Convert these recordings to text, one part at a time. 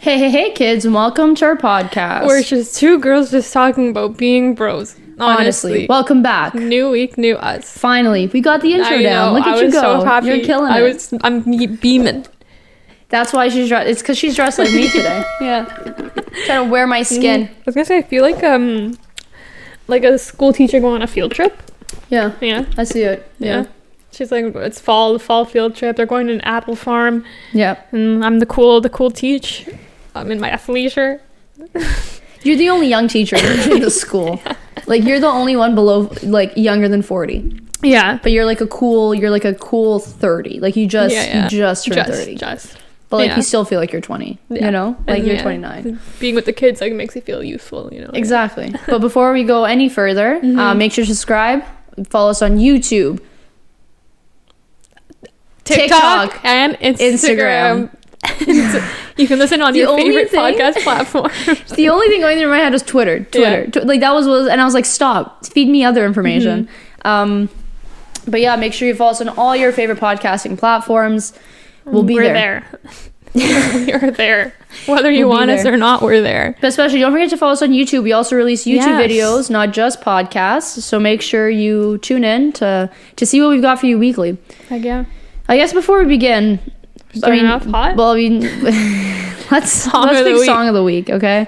Hey, kids, and welcome to our podcast. We're just two girls just talking about being bros. Honestly. Welcome back. New week, new us. Finally, we got the intro down. Look at you go. So happy. You're killing it. I'm beaming. That's why she's dressed. It's because she's dressed like me today. Yeah. Trying to wear my skin. I was gonna say, I feel like a school teacher going on a field trip. Yeah. Yeah. I see it. Yeah. She's like, it's the fall field trip. They're going to an apple farm. Yeah. And I'm the cool teach. I'm in my athleisure. You're the only young teacher in the school. Yeah. Like, you're the only one below, like, younger than 40. Yeah. But you're like a cool 30. Like, you just turned 30. But, like, you still feel like you're 20, you know? Like, you're 29. Being with the kids, like, makes you feel youthful, you know? Exactly. But before we go any further, make sure to subscribe. Follow us on YouTube, TikTok and Instagram. You can listen on your favorite podcast platform. The only thing going through my head is Twitter. Yeah. Like, that was, and I was like, stop, feed me other information. But yeah, make sure you follow us on all your favorite podcasting platforms. We're there. We're there. Whether you want us or not, we're there. But especially, don't forget to follow us on YouTube. We also release YouTube videos, not just podcasts. So make sure you tune in to see what we've got for you weekly. Heck yeah. I guess before we begin, off hot? Well, I mean, let's pick song of the week, okay?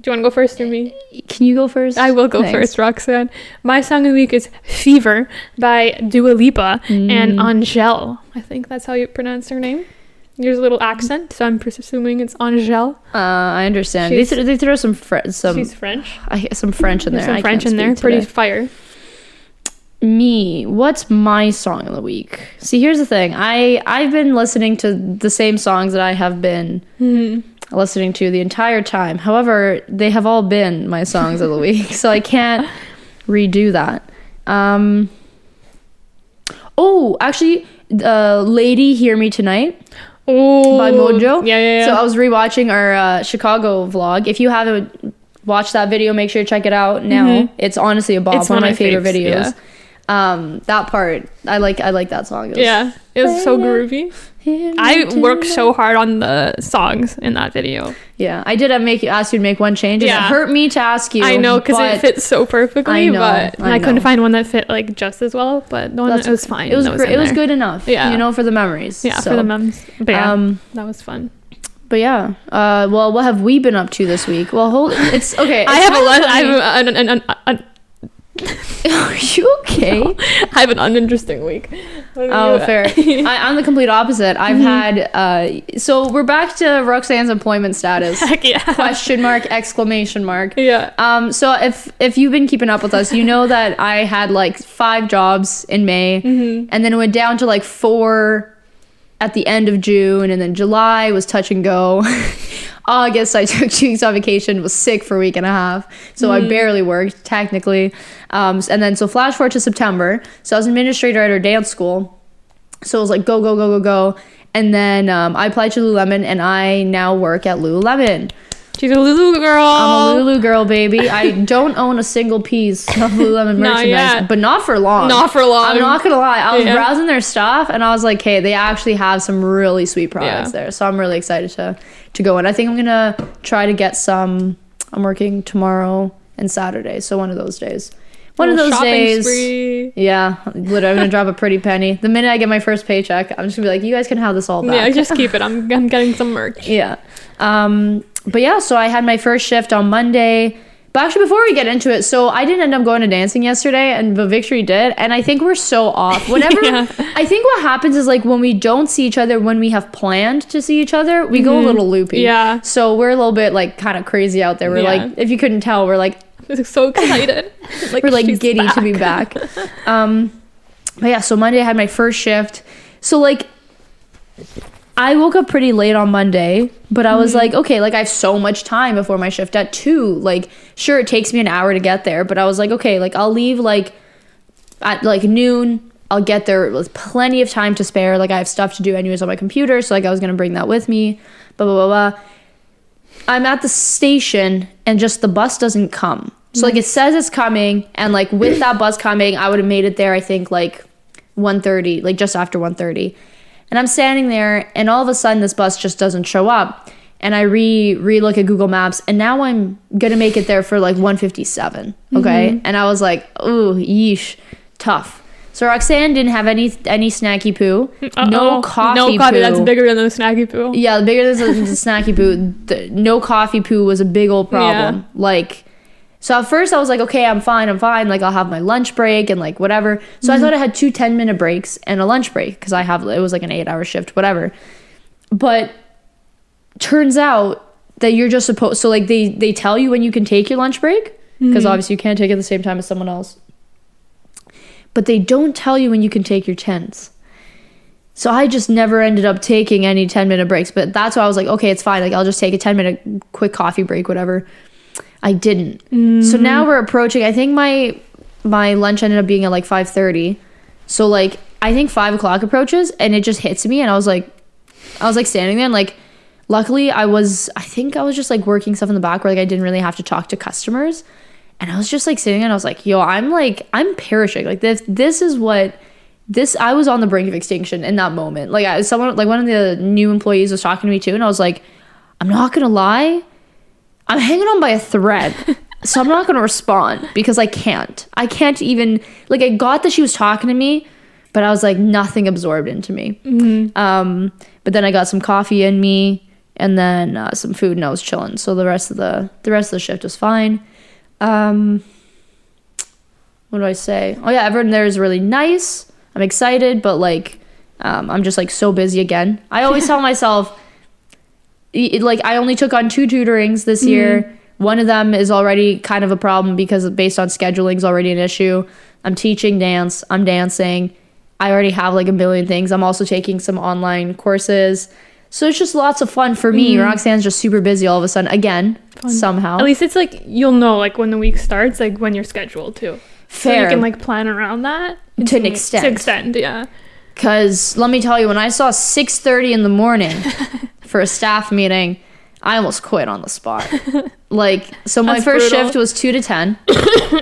Do you want to go first or me? Can you go first? I will go first, Roxanne. My song of the week is Fever by Dua Lipa and Angèle. I think that's how you pronounce her name. There's a little accent, so I'm assuming it's Angèle. I understand. They throw some she's French. Some French in there. Some French in there. Pretty fire. Me, what's my song of the week? See, here's the thing. I've been listening to the same songs that I have been listening to the entire time. However, they have all been my songs of the week, so I can't redo that. Actually, Lady Hear Me Tonight by Mojo. Yeah. So I was rewatching our Chicago vlog. If you haven't watched that video, make sure to check it out now. It's honestly a bop. It's one of my favorite videos. Yeah. That part, I like that song. It was so groovy. I worked so hard on the songs in that video. Yeah, I did ask you to make one change. Yeah. It hurt me to ask you. I know, because it fits so perfectly. I couldn't find one that fit like just as well. But the one it was fine. It was good enough. Yeah, you know, for the memories. Yeah, for the memes. But yeah, that was fun. But yeah, well, what have we been up to this week? Well, it's okay. Are you okay? No, I have an uninteresting week. Fair. I'm the complete opposite. I've had so we're back to Roxanne's employment status. Heck yeah. Question mark, exclamation mark. Yeah. So if you've been keeping up with us, you know that I had like 5 jobs in May, and then it went down to like 4 at the end of June, and then July was touch and go. August, I took 2 weeks on vacation, was sick for a week and a half, so I barely worked, technically. And then, so flash forward to September. So I was an administrator at our dance school. So it was like, go. And then I applied to Lululemon, and I now work at Lululemon. She's a Lulu girl. I'm a Lulu girl, baby. I don't own a single piece of Lululemon merchandise, but not for long. Not for long. I'm not gonna lie. I was browsing their stuff, and I was like, hey, they actually have some really sweet products there. So I'm really excited to go in. I think I'm gonna try to get some. I'm working tomorrow and Saturday, so one of those days. One of those days. Spree. Yeah, literally, I'm gonna drop a pretty penny. The minute I get my first paycheck, I'm just gonna be like, you guys can have this all back. Yeah, just keep it. I'm getting some merch. Yeah. But yeah, so I had my first shift on Monday. But actually, before we get into it, so I didn't end up going to dancing yesterday, and Victory did, and I think we're so off. Whenever I think what happens is, like, when we don't see each other when we have planned to see each other, we go a little loopy. Yeah. So we're a little bit like kind of crazy out there. We're like, if you couldn't tell, we're like so excited. Like, we're like giddy to be back. But yeah, so Monday I had my first shift. So like, I woke up pretty late on Monday, but I was like, okay, like I have so much time before my shift at 2. Like, sure, it takes me an hour to get there, but I was like, okay, like I'll leave like at like noon. I'll get there with plenty of time to spare. Like, I have stuff to do anyways on my computer, so like I was gonna bring that with me. Blah blah blah blah. I'm at the station and just the bus doesn't come. So like it says it's coming, and like with that bus coming, I would have made it there. I think like 1:30, like just after 1:30. And I'm standing there, and all of a sudden this bus just doesn't show up. and I re-look at Google Maps, and now I'm gonna make it there for like 1:57. Okay, and I was like, ooh, yeesh, tough. So Roxanne didn't have any snacky poo. No coffee poo. That's bigger than the snacky poo. Yeah, bigger than the snacky poo. No coffee poo was a big old problem. Yeah. Like, so at first I was like, okay, I'm fine. Like, I'll have my lunch break and like whatever. So I thought I had 2 10-minute breaks and a lunch break because it was like an 8-hour shift, whatever. But turns out that you're just supposed, so like they tell you when you can take your lunch break because obviously you can't take it at the same time as someone else. But they don't tell you when you can take your 10s. So I just never ended up taking any 10-minute breaks. But that's why I was like, okay, it's fine. Like, I'll just take a 10-minute quick coffee break, whatever. I didn't. So now we're approaching, I think my lunch ended up being at like 5:30. So like, I think 5 o'clock approaches and it just hits me. And I was like standing there and like, luckily I think I was just like working stuff in the back where like I didn't really have to talk to customers. And I was just like sitting and I was like, yo, I'm perishing. Like this is what I was on the brink of extinction in that moment. Like one of the new employees was talking to me too. And I was like, I'm not going to lie. I'm hanging on by a thread. So I'm not going to respond because I can't even, like, I got that she was talking to me, but I was like, nothing absorbed into me. But then I got some coffee in me and then some food and I was chilling. So the rest of the shift was fine. What do I say? Oh yeah, everyone there is really nice. I'm excited, but like, I'm just like so busy again. I always tell myself, like, I only took on 2 tutorings this year. One of them is already kind of a problem because based on scheduling is already an issue. I'm teaching dance. I'm dancing. I already have like a million things. I'm also taking some online courses. So it's just lots of fun for me. Roxanne's just super busy all of a sudden again, somehow. At least it's like you'll know like when the week starts, like when you're scheduled too. Fair. So you can like plan around that to an extent. To extend, yeah. Because let me tell you, when I saw 6:30 in the morning for a staff meeting, I almost quit on the spot. Like, so my first shift was 2 to 10,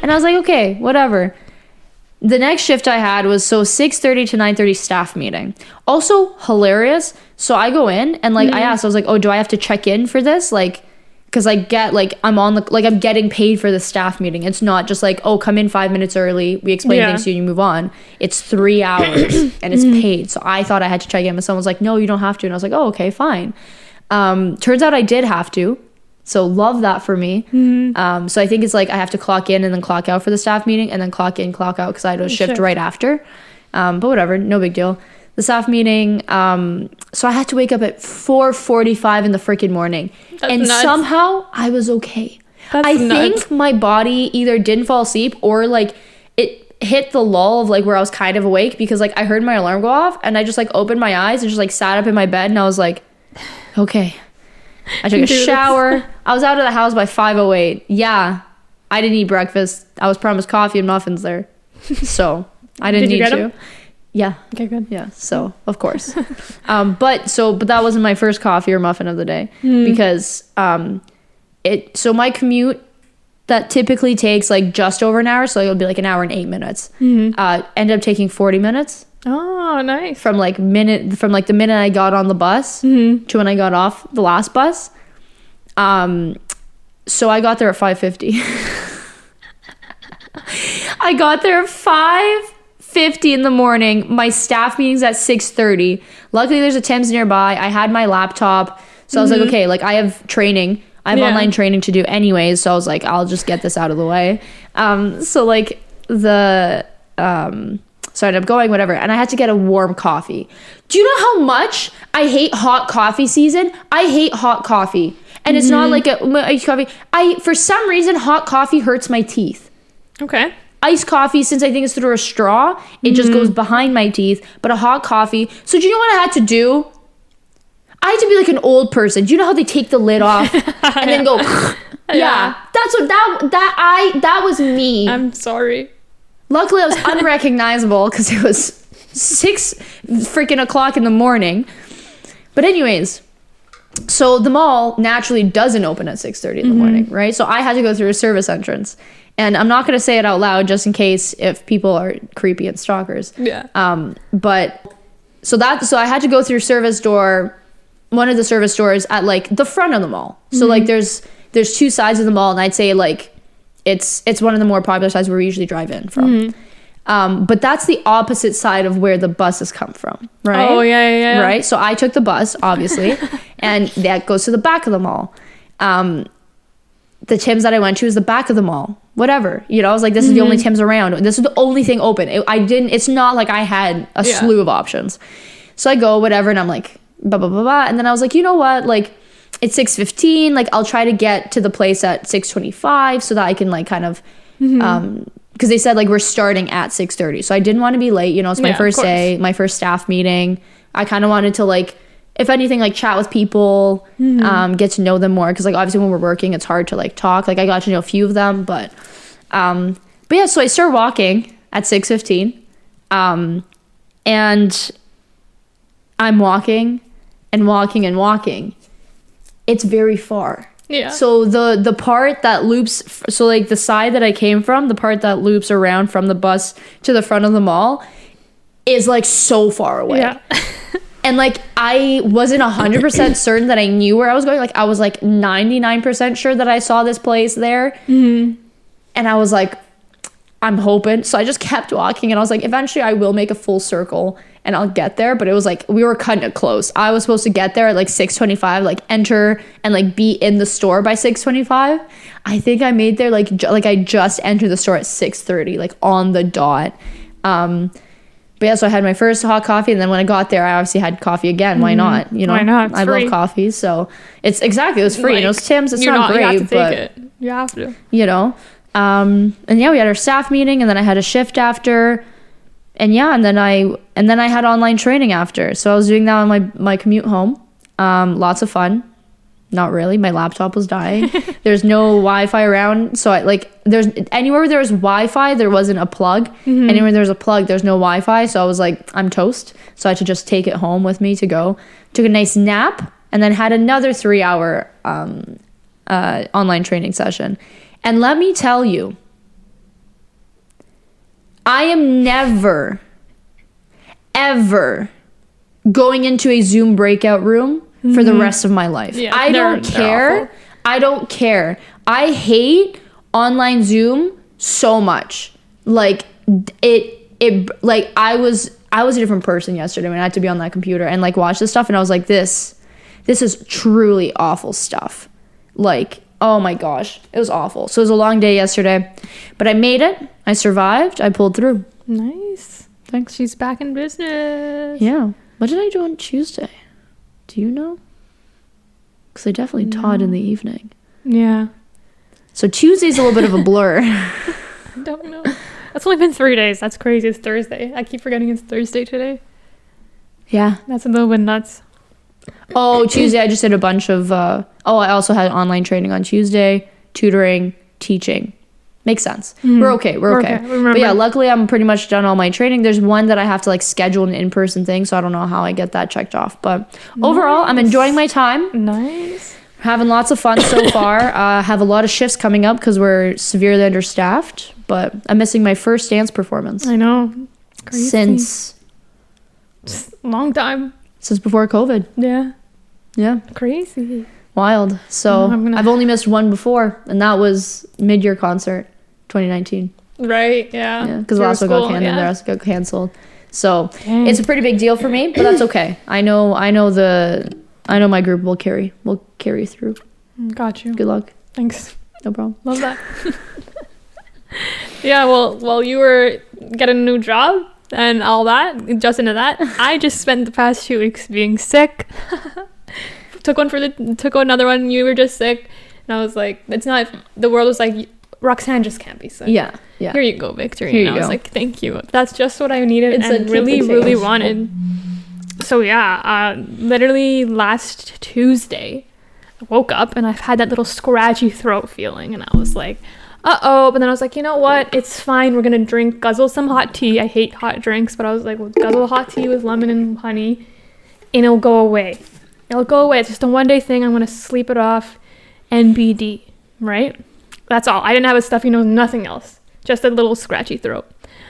and I was like, okay, whatever. The next shift I had was 6:30 to 9:30 staff meeting. Also hilarious. So I go in and like I asked, I was like, oh, do I have to check in for this? Like, because I get like I'm getting paid for the staff meeting. It's not just like, oh, come in 5 minutes early, we explain things to you and you move on. It's 3 hours and it's paid. So I thought I had to check in, but someone was like, no, you don't have to. And I was like, oh, okay, fine. Turns out I did have to. So love that for me. So I think it's like I have to clock in and then clock out for the staff meeting and then clock in, clock out because I had a shift right after. But whatever, no big deal. The staff meeting, so I had to wake up at 4:45 in the freaking morning. That's and nuts. Somehow I was okay. I think my body either didn't fall asleep or like it hit the lull of like where I was kind of awake because like I heard my alarm go off and I just like opened my eyes and just like sat up in my bed and I was like, okay. I took a shower. I was out of the house by 5:08. Yeah, I didn't eat breakfast. I was promised coffee and muffins there. So I didn't need to. Yeah. Okay, good. Yeah. So of course. But that wasn't my first coffee or muffin of the day because so my commute that typically takes like just over an hour, so it'll be like an hour and 8 minutes. Ended up taking 40 minutes. Oh, nice. From the minute I got on the bus to when I got off the last bus. So I got there at 5:50. I got there at 5:50 in the morning. My staff meeting's at 6:30. Luckily there's a Tim's nearby. I had my laptop. So I was like, okay, like I have training. I have online training to do anyways. So I was like, I'll just get this out of the way. So like so I ended up going, whatever. And I had to get a warm coffee. Do you know how much I hate hot coffee season? I hate hot coffee. And it's not like iced coffee. For some reason, hot coffee hurts my teeth. Okay. Iced coffee, since I think it's through a straw, it just goes behind my teeth. But a hot coffee. So do you know what I had to do? I had to be like an old person. Do you know how they take the lid off and then go? Yeah. That's what that was me. I'm sorry. Luckily, I was unrecognizable because it was 6 freaking o'clock in the morning. But anyways, so the mall naturally doesn't open at 6:30 in the morning, right? So I had to go through a service entrance. And I'm not going to say it out loud just in case if people are creepy and stalkers. Yeah. But so I had to go through service door one of the service stores at like the front of the mall. So like there's two sides of the mall, and I'd say like it's one of the more popular sides where we usually drive in from. But that's the opposite side of where the buses come from, right? Oh, yeah. Right? So I took the bus, obviously, and that goes to the back of the mall. The Tim's that I went to is the back of the mall. Whatever. You know, I was like, this is the only Tim's around. This is the only thing open. It's not like I had a slew of options. So I go, whatever, and I'm like, blah, blah, blah, blah. And then I was like, you know what? Like, it's 6:15. Like, I'll try to get to the place at 6:25 so that I can, like, kind of, because they said, like, we're starting at 6:30. So I didn't want to be late. You know, it's my first day, my first staff meeting. I kind of wanted to, like, if anything, like, chat with people, get to know them more. Because, like, obviously when we're working, it's hard to, like, talk. Like, I got to know a few of them. But yeah, so I start walking at 6:15. And I'm walking and walking and walking. It's very far. Yeah. So the part that loops, so like the side that I came from, the part that loops around from the bus to the front of the mall is like so far away. Yeah. And like I wasn't 100% certain that I knew where I was going. Like I was like 99% sure that I saw this place there. And I was like, I'm hoping. So I just kept walking, and I was like, eventually I will make a full circle and I'll get there. But it was like, we were cutting it close. I was supposed to get there at like 6:25, like enter and like be in the store by 6:25. I think I made there like I just entered the store at 6:30, like on the dot. But yeah, so I had my first hot coffee, and then when I got there, I obviously had coffee again. Why not? You know, why not? I love coffee, so it's exactly, it was free. Like, you know, it's Tim's. It's not great, you have to but take it. You have to. You know, and yeah, we had our staff meeting, and then I had a shift after, and yeah, and then I had online training after. So I was doing that on my commute home. Lots of fun. Not really. My laptop was dying. There's no Wi-Fi around. So there's anywhere where there was Wi-Fi, there wasn't a plug. Anywhere there's a plug, there's no Wi-Fi. So I was like, I'm toast. So I had to just take it home with me to go. Took a nice nap, and then had another 3-hour online training session. And let me tell you, I am never, ever going into a Zoom breakout room for the rest of my life. Yeah, I don't care. I don't care. I hate online Zoom so much. Like it like I was a different person yesterday when I had to be on that computer and like watch this stuff, and I was like, this is truly awful stuff. Like, oh my gosh, it was awful. So it was a long day yesterday, but I made it. I survived. I pulled through. Nice. Thanks. She's back in business. Yeah. What did I do on Tuesday? Do you know? Because I definitely taught in the evening. Yeah. So Tuesday's a little bit of a blur. I don't know. That's only been 3 days. That's crazy. It's Thursday. I keep forgetting it's Thursday today. Yeah. That's a little bit nuts. Oh, Tuesday I just did a bunch of... I also had online training on Tuesday. Tutoring, teaching. Makes sense. We're okay. We're okay. But yeah, luckily I'm pretty much done all my training. There's one that I have to like schedule an in-person thing, so I don't know how I get that checked off. But overall, I'm enjoying my time. Nice. Having lots of fun so far. Have a lot of shifts coming up because we're severely understaffed. But I'm missing my first dance performance. I know. Crazy. Since... long time. Since before COVID. Yeah. Yeah. Crazy. Wild. So I've only missed one before, and that was mid-year concert 2019. Right. Yeah. Because Lasso got canceled. So it's a pretty big deal for me, but that's okay. I know my group will carry through. Got you. Good luck. Thanks. No problem. Love that. Yeah. Well, while you were getting a new job and all that, just into that, I just spent the past 2 weeks being sick. took another one. You were just sick, and I was like, it's not. The world was like, Roxanne just can't be sick. Yeah. Here you go, Victory. And I was like, thank you. That's just what I needed and really wanted. So yeah, literally last Tuesday, I woke up and I've had that little scratchy throat feeling, and I was like, uh-oh. But then I was like, you know what? It's fine. We're gonna guzzle some hot tea. I hate hot drinks, but I was like, we'll guzzle hot tea with lemon and honey, and it'll go away. It's just a one-day thing. I'm gonna sleep it off. NBD, right? That's all. I didn't have a stuffy nose, nothing else. Just a little scratchy throat.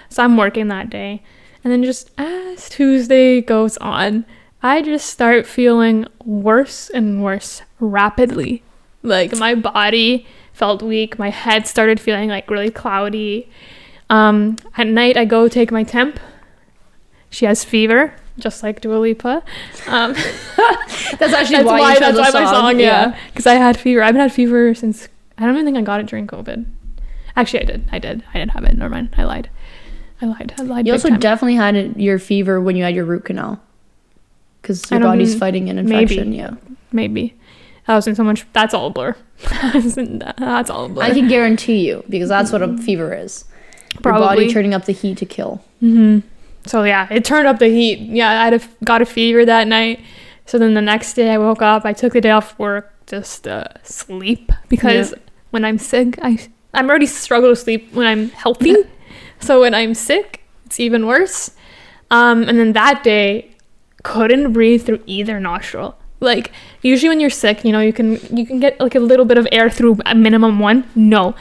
So I'm working that day. And then just as Tuesday goes on, I just start feeling worse and worse rapidly. Like my body felt weak. My head started feeling like really cloudy. At night, I go take my temp. She has fever, just like Dua Lipa. That's actually why you chose the song. Yeah, because I had fever. I haven't had fever since, I don't even think I got it during COVID. Actually, I did have it. Never mind. I lied. You also definitely had your fever when you had your root canal. Because your body's fighting an infection. Maybe. I was in so much. That's all a blur. That's all a blur. I can guarantee you, because that's what a fever is. Probably. Your body turning up the heat to kill. Mm-hmm. So yeah, it turned up the heat. Yeah, I got a fever that night. So then the next day I woke up. I took the day off work just to sleep, because when I'm sick, I'm already struggle to sleep when I'm healthy. So when I'm sick, it's even worse. And then that day, couldn't breathe through either nostril. Like usually when you're sick, you know, you can get like a little bit of air through a minimum one. No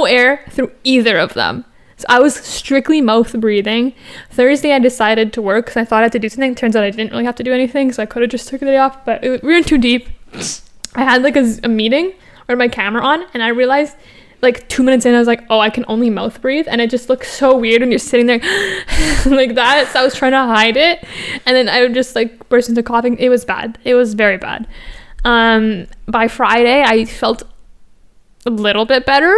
air through either of them. So I was strictly mouth breathing. Thursday I decided to work because I thought I had to do something. Turns out I didn't really have to do anything, so I could have just took the day off, but we were in too deep. I had like a meeting with my camera on, and I realized like 2 minutes in, I was like, oh, I can only mouth breathe, and it just looks so weird when you're sitting there like that. So I was trying to hide it, and then I would just like burst into coughing. It was bad. It was very bad. By Friday, I felt a little bit better,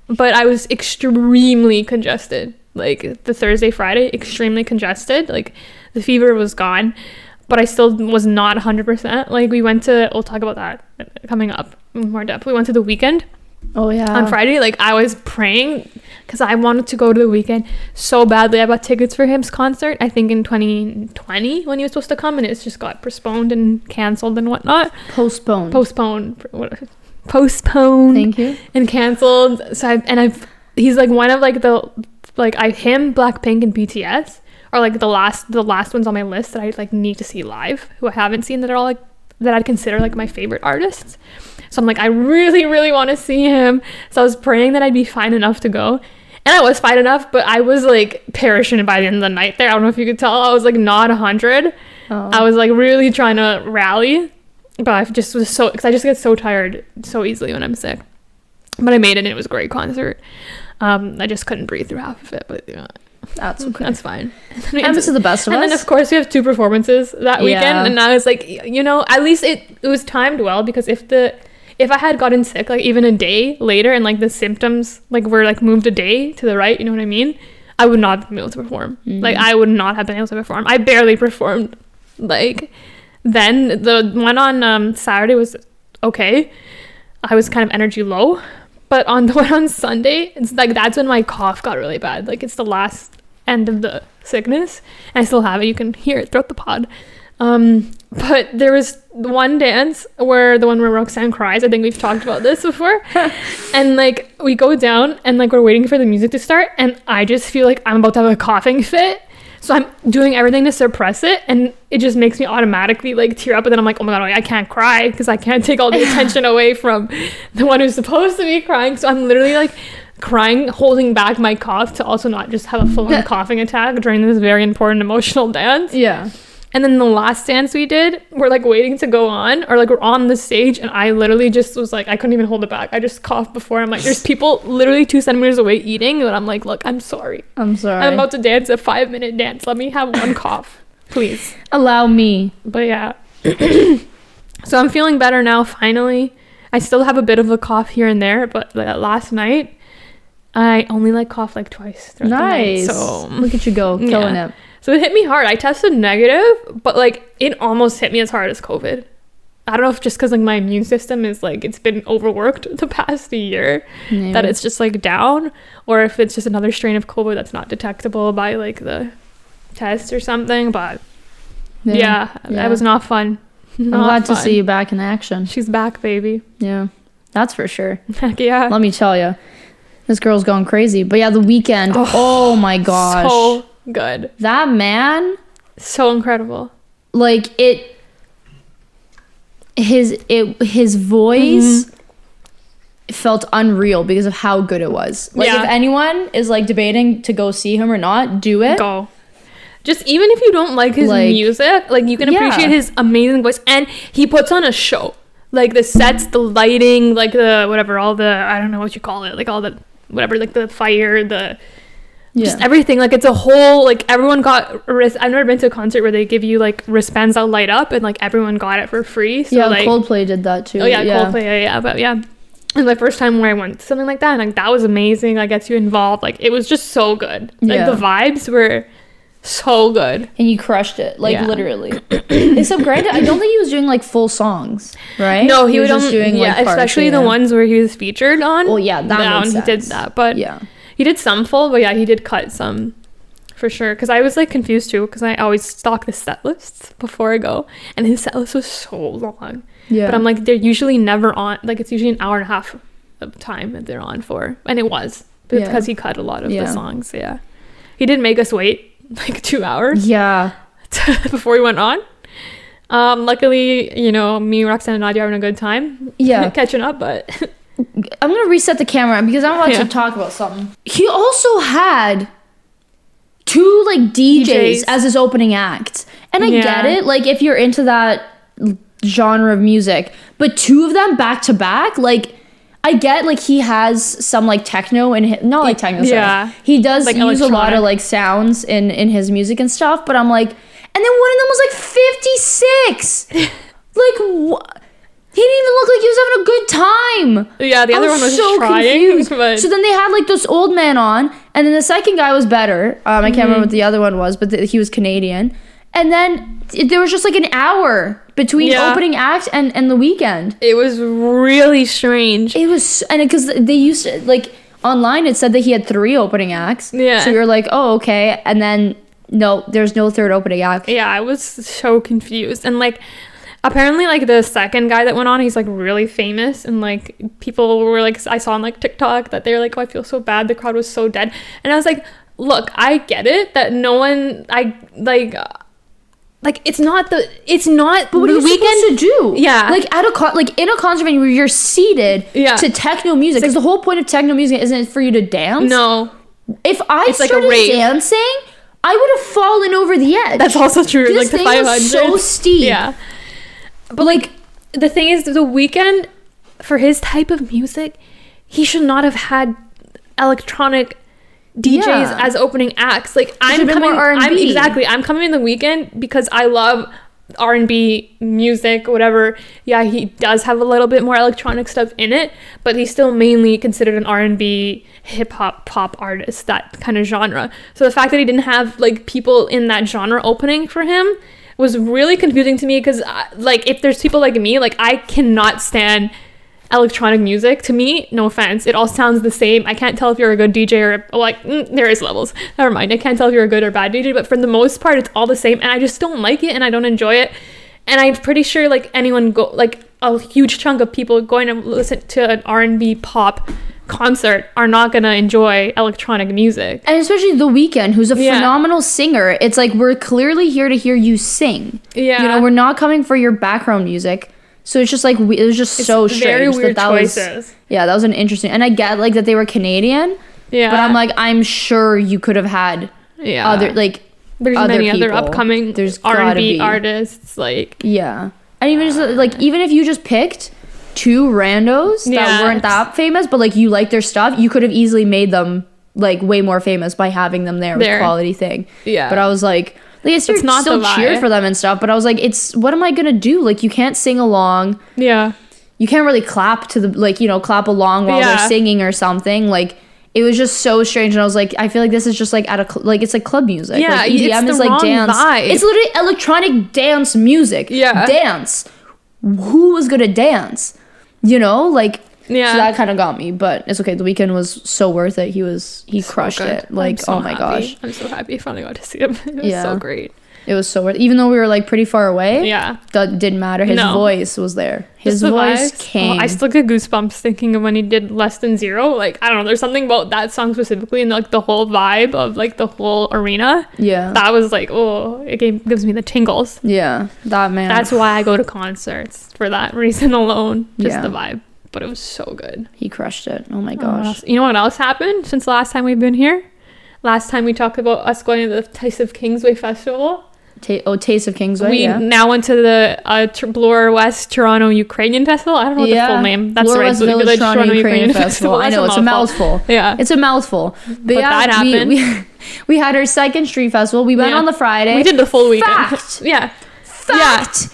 but I was extremely congested. Like the Thursday, Friday, extremely congested. Like the fever was gone, but I still was not 100%. Like we'll talk about that coming up in more depth. We went to the Weeknd. Oh yeah. On Friday, like I was praying because I wanted to go to the Weeknd so badly. I bought tickets for his concert, I think in 2020 when he was supposed to come, and it's just got postponed and canceled and whatnot. Postponed. Thank you. And canceled. So he's like one of like him, Blackpink, and BTS are like the last ones on my list that I like need to see live, who I haven't seen, that are all like that I'd consider like my favorite artists. So I'm like, I really, really want to see him. So I was praying that I'd be fine enough to go. And I was fine enough, but I was like perishing by the end of the night there. I don't know if you could tell. I was like not 100. Oh. I was like really trying to rally. But I just was because I just get so tired so easily when I'm sick. But I made it, and it was a great concert. I just couldn't breathe through half of it, but that's okay. That's fine. Happens to the best of us. And then of course we have 2 performances that weekend, and I was like, at least it was timed well, because if I had gotten sick like even a day later and like the symptoms like were like moved a day to the right, you know what I mean, I would not have been able to perform. Like I would not have been able to perform. I barely performed. Like then the one on Saturday was okay. I was kind of energy low, but on the one on Sunday, it's like that's when my cough got really bad. Like it's the last end of the sickness, and I still have it. You can hear it throughout the pod. But there was one dance where Roxanne cries. I think we've talked about this before. And like we go down and like we're waiting for the music to start, and I just feel like I'm about to have a coughing fit. So I'm doing everything to suppress it, and it just makes me automatically like tear up. And then I'm like, oh my god, I can't cry because I can't take all the attention away from the one who's supposed to be crying. So I'm literally like crying, holding back my cough to also not just have a full-on coughing attack during this very important emotional dance. Yeah. And then the last dance we did, we're like waiting to go on, or like we're on the stage, and I literally just was like, I couldn't even hold it back. I just coughed before. I'm like, there's people literally 2 centimeters away eating, and I'm like, look, I'm sorry. I'm about to dance a 5-minute dance. Let me have one cough, please. Allow me. But yeah. So I'm feeling better now, finally. I still have a bit of a cough here and there, but last night, I only like coughed like twice throughout the night. So look at you go, killing it. So it hit me hard. I tested negative, but like it almost hit me as hard as COVID. I don't know if just because like my immune system is like, it's been overworked the past year, that it's just like down, or if it's just another strain of COVID that's not detectable by like the test or something. But yeah. That was not fun. I'm glad to see you back in action. She's back, baby. Yeah, that's for sure. Heck yeah. Let me tell you, this girl's going crazy. But yeah, the Weeknd. Oh my gosh. So good. That man, so incredible. Like his voice felt unreal because of how good it was. Like if anyone is like debating to go see him or not, do it. just even if you don't like his music, like you can appreciate his amazing voice, and he puts on a show. Like the sets, the lighting, like the whatever, all the, I don't know what you call it, like all the whatever, like the fire, the just everything. Like it's a whole, like everyone got I've never been to a concert where they give you like wristbands that light up, and like everyone got it for free. So like Coldplay did that too. Oh yeah, Coldplay, yeah, but yeah. It was my first time where I went to something like that, and like that was amazing. Like gets you involved. Like it was just so good. Like the vibes were so good, and you crushed it, like literally. Except granted, I don't think he was doing like full songs, right? No, he was just doing like parts, especially the ones where he was featured on. Well, yeah, that makes sense. He did that, but he did some full, but yeah, he did cut some for sure. Because I was like confused too, because I always stalk the set lists before I go, and his set list was so long. Yeah, but I'm like, they're usually never on. Like it's usually an hour and a half of time that they're on for, and it was because he cut a lot of the songs. Yeah, he did make us wait like 2 hours before we went on. Luckily, you know, me, Roxanne, and Nadia are having a good time catching up, but I'm gonna reset the camera because I'm about to talk about something. He also had 2 like DJs as his opening act, and I get it, like if you're into that genre of music, but 2 of them back to back, like I get like he has some like techno and not like techno, sorry. He does like use a lot of like sounds in his music and stuff, but I'm like, and then one of them was like 56. Like what? He didn't even look like he was having a good time. Yeah, the other one was so trying. But so then they had like this old man on, and then the second guy was better. I can't remember what the other one was, but he was Canadian. And then there was just like an hour between opening act and the Weeknd. It was really strange. It was, and because they used to, like online it said that he had 3 opening acts. Yeah. So you're like, oh, okay. And then no, there's no third opening act. Yeah, I was so confused. And like apparently like the second guy that went on, he's like really famous, and like people were like, I saw on like TikTok that they were like, oh, I feel so bad, the crowd was so dead. And I was like, look, I get it that no one, like it's not but what are you supposed to do? Yeah, like at a in a concert venue where you're seated to techno music, because the whole point of techno music isn't for you to dance. No, if I started dancing, I would have fallen over the edge. That's also true. This like the 500 was so steep. Yeah, but like the thing is, the Weeknd, for his type of music, he should not have had electronic DJs as opening acts. Like I'm coming I'm coming in the Weeknd because I love R&B music, whatever. Yeah, he does have a little bit more electronic stuff in it, but he's still mainly considered an R&B hip-hop pop artist, that kind of genre. So the fact that he didn't have like people in that genre opening for him was really confusing to me, because like if there's people like me, like I cannot stand electronic music. To me, no offense, it all sounds the same. I can't tell if you're a good DJ or like there is levels, never mind. I can't tell if you're a good or bad DJ, but for the most part it's all the same, and I just don't like it and I don't enjoy it. And I'm pretty sure like anyone go, like a huge chunk of people going to listen to an R&B pop concert are not gonna enjoy electronic music. And especially The Weeknd, who's a phenomenal singer. It's like, we're clearly here to hear you sing. Yeah, you know, we're not coming for your background music. So it's just like, it was just so strange. Very weird choices. That was an interesting, and I get like that they were Canadian. Yeah, but I'm like, I'm sure you could have had other, like, there's many other upcoming R&B artists, like, and even just like, even if you just picked 2 randos that weren't that famous, but like you like their stuff, you could have easily made them like way more famous by having them there with quality thing. Yeah, but I was like it's not still cheered for them and stuff, but I was like, it's, what am I gonna do? Like, you can't sing along. Yeah, you can't really clap to the, like, you know, clap along while they're singing or something. Like, it was just so strange, and I was like, I feel like this is just like at a like, it's like club music. Yeah, like EDM is like dance. Vibe. It's literally electronic dance music. Yeah, dance. Who was gonna dance? You know, like. Yeah, so that kind of got me, but it's okay. The Weeknd was so worth it. He crushed it. Like, oh my gosh, I'm so happy I finally got to see him. It was so great. It was so worth it. Even though we were like pretty far away. Yeah, that didn't matter. His voice was there. His voice came. I still get goosebumps thinking of when he did Less Than Zero. Like, I don't know, there's something about that song specifically, and like the whole vibe of like the whole arena. Yeah, that was like, oh, it gives me the tingles. Yeah, that man. That's why I go to concerts, for that reason alone. Just the vibe. But it was so good. He crushed it. Oh my gosh. You know what else happened since the last time we've been here? last time we talked about us going to the Taste of Kingsway Festival. Taste of Kingsway. We now went to the Bloor West Toronto Ukrainian Festival. I don't know what the full name. That's Bloor right. West Village Toronto Ukrainian Festival. I know, it's a mouthful. Yeah. It's a mouthful. But that happened. We had our second street festival. We went on the Friday. We did the full weekend. Fact. Yeah. Fact.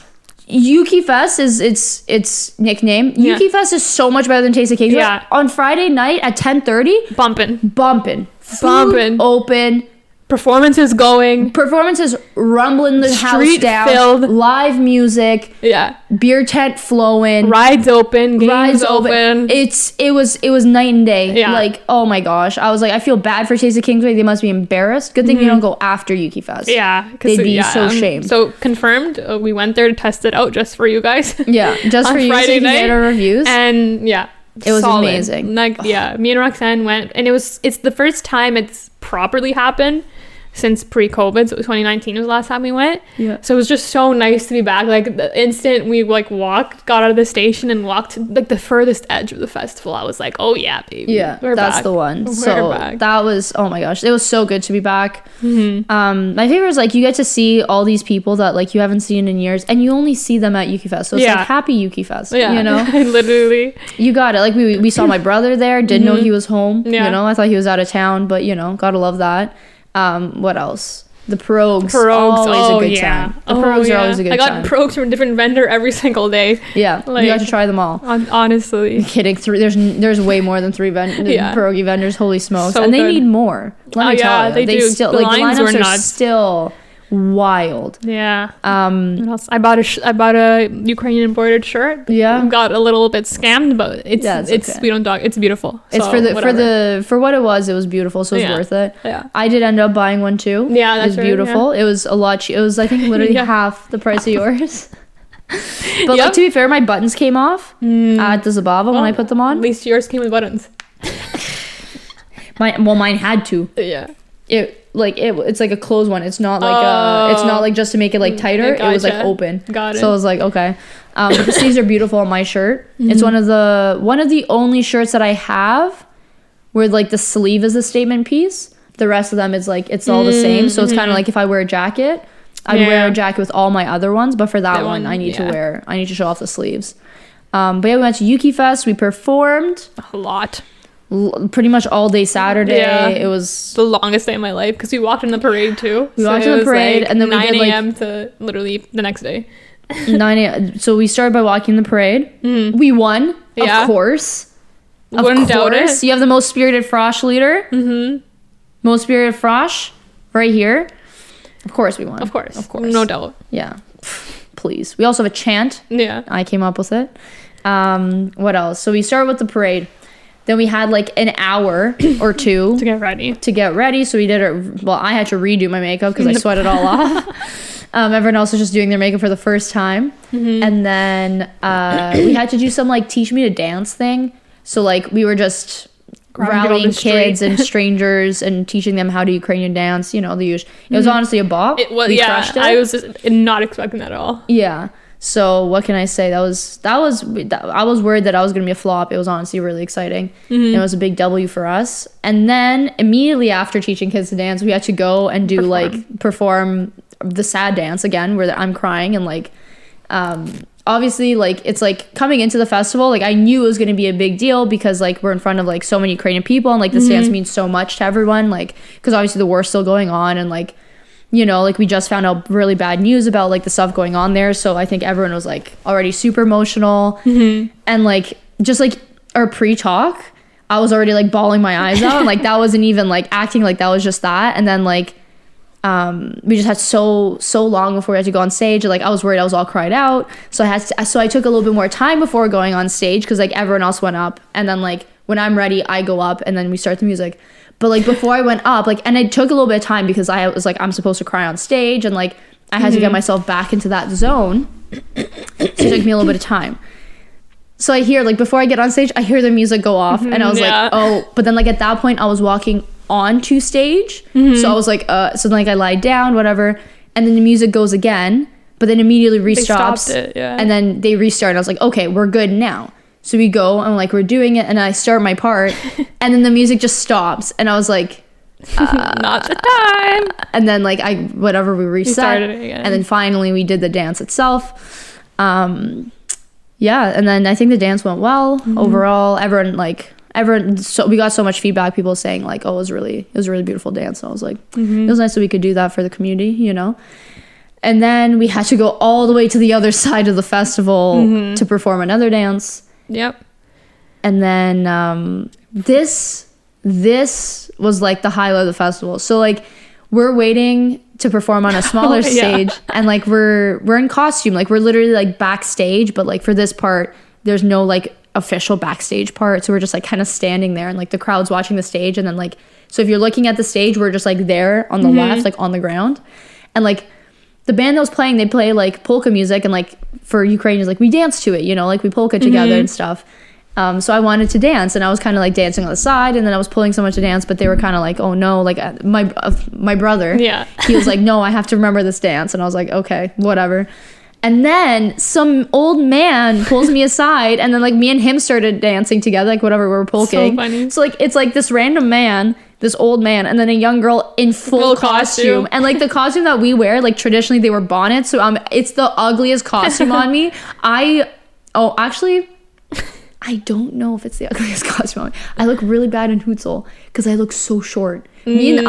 Ukie Fest is its nickname. Ukie Fest is so much better than Taste of Kingsway. Yeah. On Friday night at 10:30. Bumping. Food open. Performances going. Performances rumbling the house down. Filled. Live music. Yeah. Beer tent flowing. Rides open. Games open. It was night and day. Yeah. Like, oh my gosh. I was like, I feel bad for Taste of Kingsway. They must be embarrassed. Good thing we don't go after Ukie Fest. Yeah. They'd be so shamed. So confirmed. We went there to test it out just for you guys. Yeah. Just for you Friday so you can get our reviews. And yeah. It was solid. amazing. Like, yeah. Me and Roxanne went, and it's the first time it's properly happened since pre-COVID. So 2019 was the last time we went. Yeah. So it was just so nice to be back. Like the instant we like got out of the station and walked to like the furthest edge of the festival, I was like, oh yeah, baby. Yeah, that's back. the one. We're so back. that was, oh my gosh, it was so good to be back. Mm-hmm. My favorite is like you get to see all these people that like you haven't seen in years, and you only see them at Ukie Fest. So it's like happy Ukie Fest. Yeah. You know, literally. You got it. Like we saw my brother there. Didn't know he was home. Yeah. You know, I thought he was out of town, but you know, gotta love that. What else? The pierogies, always a good time. The pierogies are always a good time. I got pierogies from a different vendor every single day. Yeah, like, you got to try them all. Honestly, I'm kidding. There's way more than three pierogi vendors. Holy smokes! So and they good. need more. Let me tell you, they do. Still the like lines the lineups were are nuts. still wild. Yeah. What else? I bought a Ukrainian embroidered shirt. Yeah. Got a little bit scammed, but it's okay. we don't talk. It's beautiful. It's so for what it was beautiful, so it's worth it. Yeah. I did end up buying one too. Yeah, that's it was beautiful. Yeah. It was a lot. It was I think literally half the price of yours. But like to be fair, my buttons came off at the Zabava when I put them on. At least yours came with buttons. Mine had to. Yeah. It's like a closed one. It's not like it's not like just to make it like tighter. Gotcha. It was like open. Got it. So I was like, okay. But the sleeves are beautiful on my shirt. It's one of the only shirts that I have where like the sleeve is a statement piece. The rest of them is like it's all the same. So it's kind of like if I wear a jacket, I'd wear a jacket with all my other ones, but for that one I need to show off the sleeves. But yeah, we went to Ukie Fest. We performed a lot. Pretty much all day Saturday. Yeah. It was the longest day of my life because we walked in the parade too. We walked in the parade, and then we 9 did a.m. to literally the next day. 9 a.m. So we started by walking the parade. We won, of course. Wouldn't doubt it. You have the most spirited frosh leader. Most spirited frosh, right here. Of course we won. Of course, no doubt. Yeah, please. We also have a chant. Yeah, I came up with it. What else? So we started with the parade. Then we had like an hour or two to get ready. So we did it. Well, I had to redo my makeup because I sweated all off. Everyone else was just doing their makeup for the first time. And then we had to do some like teach me to dance thing. So like we were just rallying kids and strangers and teaching them how to Ukrainian dance. You know, the usual. It was honestly a bop. We crushed it. I was not expecting that at all. Yeah. So what can I say? I was worried that I was gonna be a flop. It was honestly really exciting. It was a big W for us. And then immediately after teaching kids to dance, we had to go and perform the sad dance again, where I'm crying and like, obviously like it's like coming into the festival. Like I knew it was gonna be a big deal because like we're in front of like so many Ukrainian people and like this dance means so much to everyone. Like because obviously the war's still going on and like. You know, like we just found out really bad news about like the stuff going on there. So I think everyone was like already super emotional. And like just like our pre-talk, I was already like bawling my eyes out. And like that wasn't even like acting, like that was just that. And then like we just had so long before we had to go on stage. Like I was worried I was all cried out. So I took a little bit more time before going on stage because like everyone else went up. And then like when I'm ready, I go up and then we start the music. But like before I went up, like, and it took a little bit of time because I was like, I'm supposed to cry on stage and like I had to get myself back into that zone. So it took me a little bit of time. So I hear like before I get on stage, I hear the music go off and I was like, oh, but then like at that point I was walking onto stage. So I was like, so then like I lied down, whatever. And then the music goes again, but then immediately restarts. And then they restart. And I was like, okay, we're good now. So we go and like we're doing it and I start my part and then the music just stops and I was like, Not the time. And then like we reset, and then finally we did the dance itself. Yeah, and then I think the dance went well overall. Everyone, so we got so much feedback, people saying like, oh, it was a really beautiful dance. And I was like, it was nice that we could do that for the community, you know. And then we had to go all the way to the other side of the festival to perform another dance. Yep. And then this was like the highlight of the festival. So like we're waiting to perform on a smaller stage, and like we're in costume, like we're literally like backstage, but like for this part there's no like official backstage part, so we're just like kind of standing there, and like the crowd's watching the stage, and then like, so if you're looking at the stage, we're just like there on the left, like on the ground. And like the band that was playing, they play like polka music, and like for Ukrainians, like we dance to it, you know, like we polka together and stuff. So I wanted to dance, and I was kind of like dancing on the side, and then I was pulling someone to dance, but they were kind of like, oh no, like my brother, he was like, no, I have to remember this dance. And I was like, okay, whatever. And then some old man pulls me aside, and then like me and him started dancing together, like whatever, we were polking. So funny. So like it's like this random man, this old man, and then a young girl in full costume. And like the costume that we wear, like traditionally they were bonnets, so it's the ugliest costume on me. Actually, I don't know if it's the ugliest costume on me. I look really bad in Hutzel because I look so short. Me and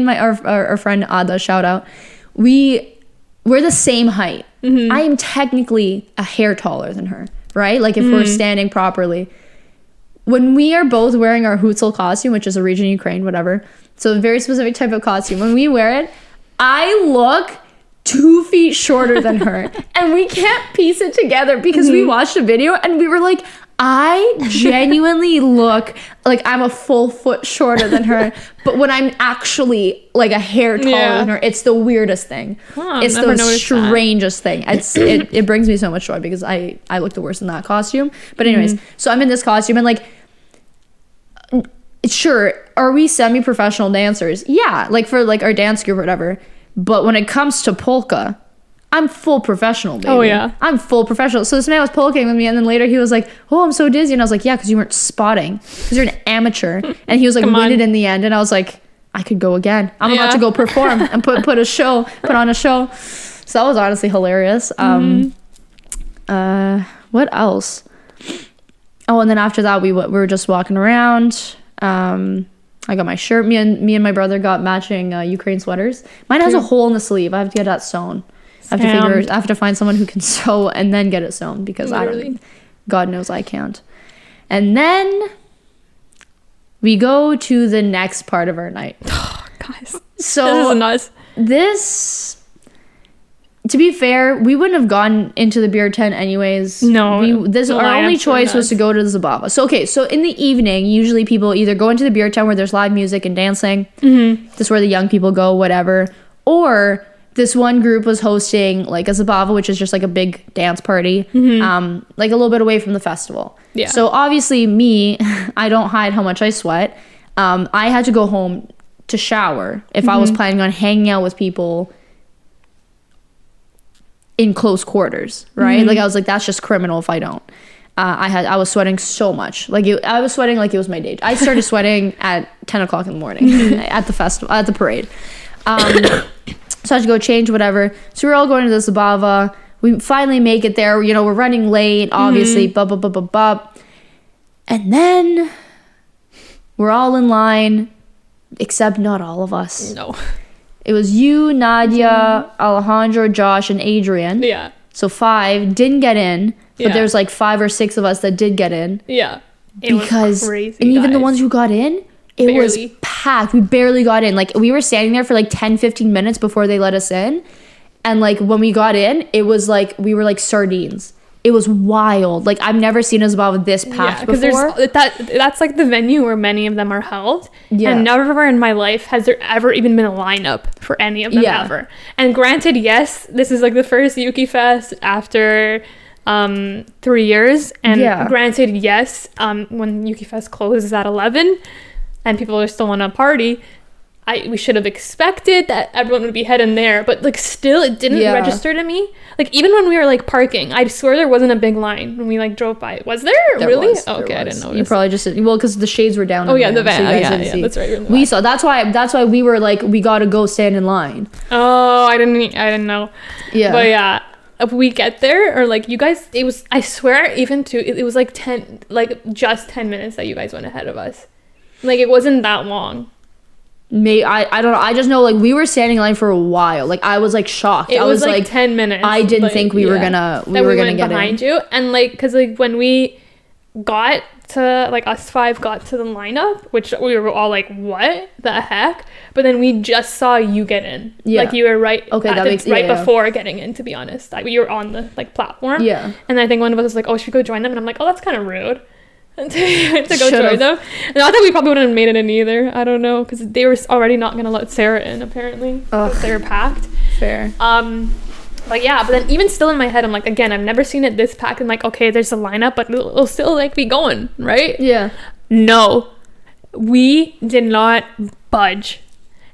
our friend Ada, shout out, we're the same height. I am technically a hair taller than her, right? Like if we're standing properly. When we are both wearing our Hutzel costume, which is a region of Ukraine, whatever, so a very specific type of costume, when we wear it, I look 2 feet shorter than her. And we can't piece it together because we watched a video and we were like, I genuinely look like I'm a full foot shorter than her, but when I'm actually like a hair taller than her, it's the weirdest thing. It's the strangest thing. It brings me so much joy because I look the worst in that costume. But anyways, so I'm in this costume, and like, sure, are we semi-professional dancers? Yeah, like for like our dance group or whatever. But when it comes to polka, I'm full professional, baby. Oh, yeah. I'm full professional. So this man was polking with me, and then later he was like, oh, I'm so dizzy. And I was like, yeah, because you weren't spotting. Because you're an amateur. And he was like, win it in the end. And I was like, I could go again. I'm about to go perform and put on a show. So that was honestly hilarious. What else? Oh, and then after that, we were just walking around. I got my shirt. Me and my brother got matching Ukraine sweaters. Mine has a hole in the sleeve. I have to get that sewn. I have to find someone who can sew and then get it sewn, because God knows I can't. And then we go to the next part of our night. Oh, guys. So this is nuts. This, to be fair, we wouldn't have gone into the beer tent anyways. No. Our only choice was to go to the Zabava. So in the evening, usually people either go into the beer tent where there's live music and dancing. This is where the young people go, whatever. Or this one group was hosting like a Zabava, which is just like a big dance party, like a little bit away from the festival. Yeah. So obviously me, I don't hide how much I sweat. I had to go home to shower if I was planning on hanging out with people in close quarters, right? Like I was like, that's just criminal if I don't. I was sweating so much. I was sweating like it was my day. I started sweating at 10 o'clock in the morning at the festival, at the parade. So I had to go change, whatever. So we're all going to the Zabava. We finally make it there. You know, we're running late, obviously. And then we're all in line, except not all of us. No. It was you, Nadia, Alejandro, Josh, and Adrian. Yeah. So 5 didn't get in, but there's like 5 or 6 of us that did get in. Yeah. It was crazy, and even the ones who got in, it was packed. We barely got in. Like, we were standing there for like 10-15 minutes before they let us in. And like when we got in, it was like we were like sardines. It was wild. Like, I've never seen a Zabava this packed before. That's like the venue where many of them are held. Yeah. And never in my life has there ever even been a lineup for any of them ever. And granted, yes, this is like the first Ukie Fest after 3 years. And granted, yes, when Ukie Fest closes at 11 and people are still on a party, we should have expected that everyone would be heading there, but like still it didn't register to me. Like even when we were like parking, I swear there wasn't a big line when we like drove by. Was there really? Was, okay, there I was. didn't notice. You probably just because the shades were down. Oh yeah, the van. So yeah, that's right. We saw. That's why we were like, we gotta go stand in line. Oh, I didn't know. Yeah, but yeah. If we get there, or like you guys, it was, I swear, even to it was like 10, like just 10 minutes that you guys went ahead of us. Like it wasn't that long. I don't know. I just know like we were standing in line for a while. Like I was like shocked. It I was like 10 minutes. I didn't think we were gonna get behind in. you. And like, because like when we got to like us five got to the lineup, which we were all like, what the heck? But then we just saw you get in. Yeah. Like you were right. Okay, that makes before getting in. To be honest, you were on the like platform. Yeah. And I think one of us was like, oh, should we go join them? And I'm like, oh, that's kind of rude. to go join them. And I thought we probably wouldn't have made it in either. I don't know, because they were already not gonna let Sarah in apparently. They were packed. Fair. But yeah, but then even still in my head, I'm like, again, I've never seen it this packed. And like, okay, there's a lineup, but it'll still like be going, right? Yeah. No, we did not budge,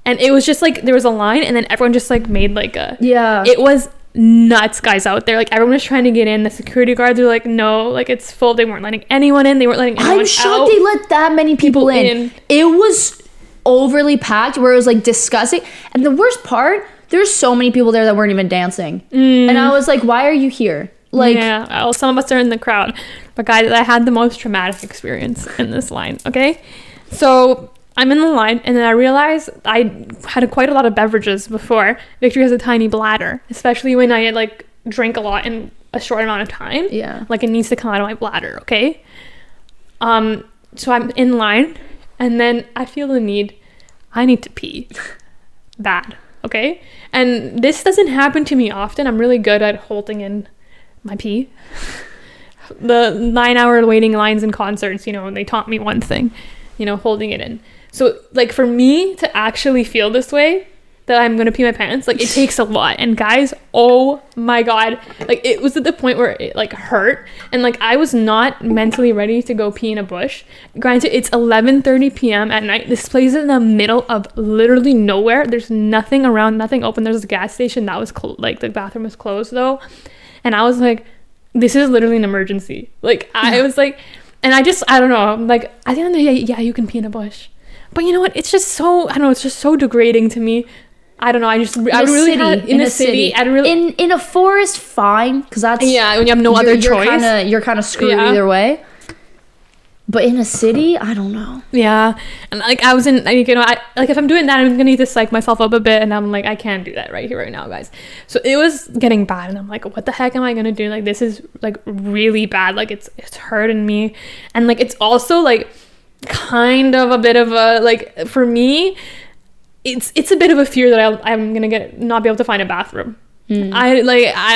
and it was just like there was a line, and then everyone just like made like a It was nuts, guys, out there. Like everyone was trying to get in. The security guards were like, no, like it's full. They weren't letting anyone in. They weren't letting anyone out. I'm shocked they let that many people in. It was overly packed where it was like disgusting. And the worst part, there's so many people there that weren't even dancing. And I was like, why are you here? Like, yeah, well, some of us are in the crowd, but guys, I had the most traumatic experience in this line. Okay, so I'm in the line, and then I realized I had quite a lot of beverages before. Victory has a tiny bladder, especially when I like drink a lot in a short amount of time. Yeah, like it needs to come out of my bladder. Okay, so I'm in line, and then I feel the need. I need to pee, bad. Okay, and this doesn't happen to me often. I'm really good at holding in my pee. The 9-hour waiting lines in concerts, you know, they taught me one thing, you know, holding it in. So like for me to actually feel this way, that I'm gonna pee my pants, like it takes a lot. And guys, oh my god, like it was at the point where it like hurt, and like I was not mentally ready to go pee in a bush. Granted, it's 11:30 p.m. at night. This place is in the middle of literally nowhere. There's nothing around, nothing open. There's a gas station that was like the bathroom was closed though, and I was like, this is literally an emergency. Like I was like, and I don't know, like at the end of the day, yeah, you can pee in a bush, but you know what, it's just so, I don't know, it's just so degrading to me. I don't know. In a city. In a forest, fine, because that's when you have no other choice. You're kind of screwed either way. But in a city, I don't know. Yeah, and like I was in, you know, if I'm doing that, I'm gonna need to psych myself up a bit, and I'm like, I can't do that right here, right now, guys. So it was getting bad, and I'm like, what the heck am I gonna do? Like this is like really bad. Like it's hurting me, and like it's also like kind of a bit of a like for me. It's a bit of a fear that I'm gonna not be able to find a bathroom. I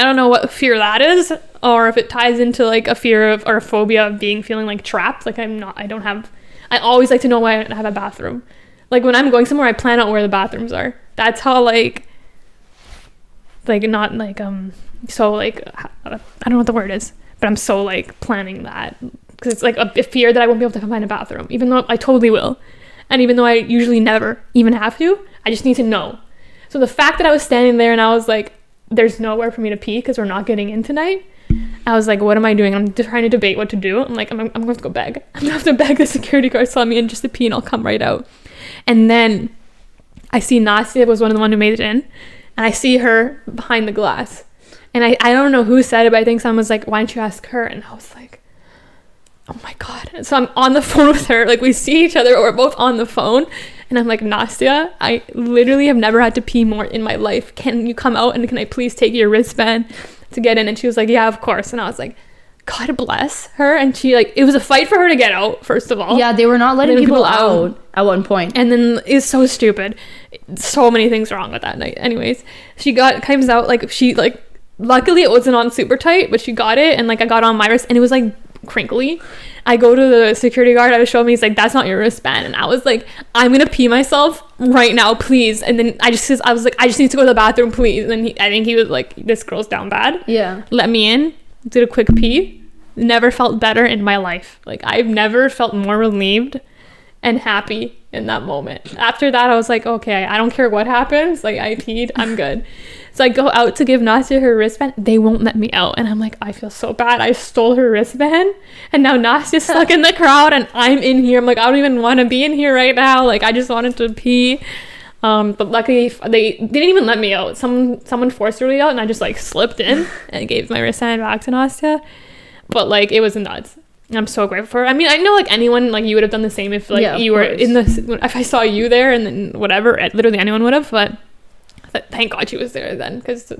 don't know what fear that is, or if it ties into like a fear of or a phobia of feeling like trapped. Like I always like to know why I don't have a bathroom. Like when I'm going somewhere, I plan out where the bathrooms are. That's how like not like so like I don't know what the word is, but I'm so like planning that because it's like a fear that I won't be able to find a bathroom, even though I totally will. And even though I usually never even have to, I just need to know. So the fact that I was standing there and I was like, there's nowhere for me to pee because we're not getting in tonight. I was like, what am I doing? I'm just trying to debate what to do. I'm like, I'm going to have to go beg. I'm going to have to beg the security guard to let me in just to pee and I'll come right out. And then I see Nastia was one of the ones who made it in. And I see her behind the glass. And I don't know who said it, but I think someone was like, why don't you ask her? And I was like, oh my god. So I'm on the phone with her, like we see each other, or we're both on the phone, and I'm like, Nastia, I literally have never had to pee more in my life. Can you come out and can I please take your wristband to get in? And she was like, yeah, of course. And I was like, God bless her. And she like, it was a fight for her to get out, first of all. Yeah, they were not letting people out at one point. And then it's so stupid. So many things wrong with that night. Anyways, she comes out, like she like, luckily it wasn't on super tight, but she got it, and like I got on my wrist and it was like crinkly. I go to the security guard, I was showing me, he's like, that's not your wristband. And I was like, I'm gonna pee myself right now, please. And then I was like, I just need to go to the bathroom, please. And then I think he was like, this girl's down bad. Yeah. Let me in, did a quick pee. Never felt better in my life. Like I've never felt more relieved and happy in that moment. After that, I was like, okay, I don't care what happens. Like, I peed, I'm good. So I go out to give Nastia her wristband. They won't let me out. And I'm like, I feel so bad. I stole her wristband. And now Nastia's stuck in the crowd and I'm in here. I'm like, I don't even want to be in here right now. Like, I just wanted to pee. But luckily, they didn't even let me out. Someone forced me out and I just like slipped in and gave my wristband back to Nastia. But like, it was nuts. I'm so grateful for her. I mean, I know like anyone, like you would have done the same if like you were in the, if I saw you there and then whatever, literally anyone would have, but thank God she was there then, because it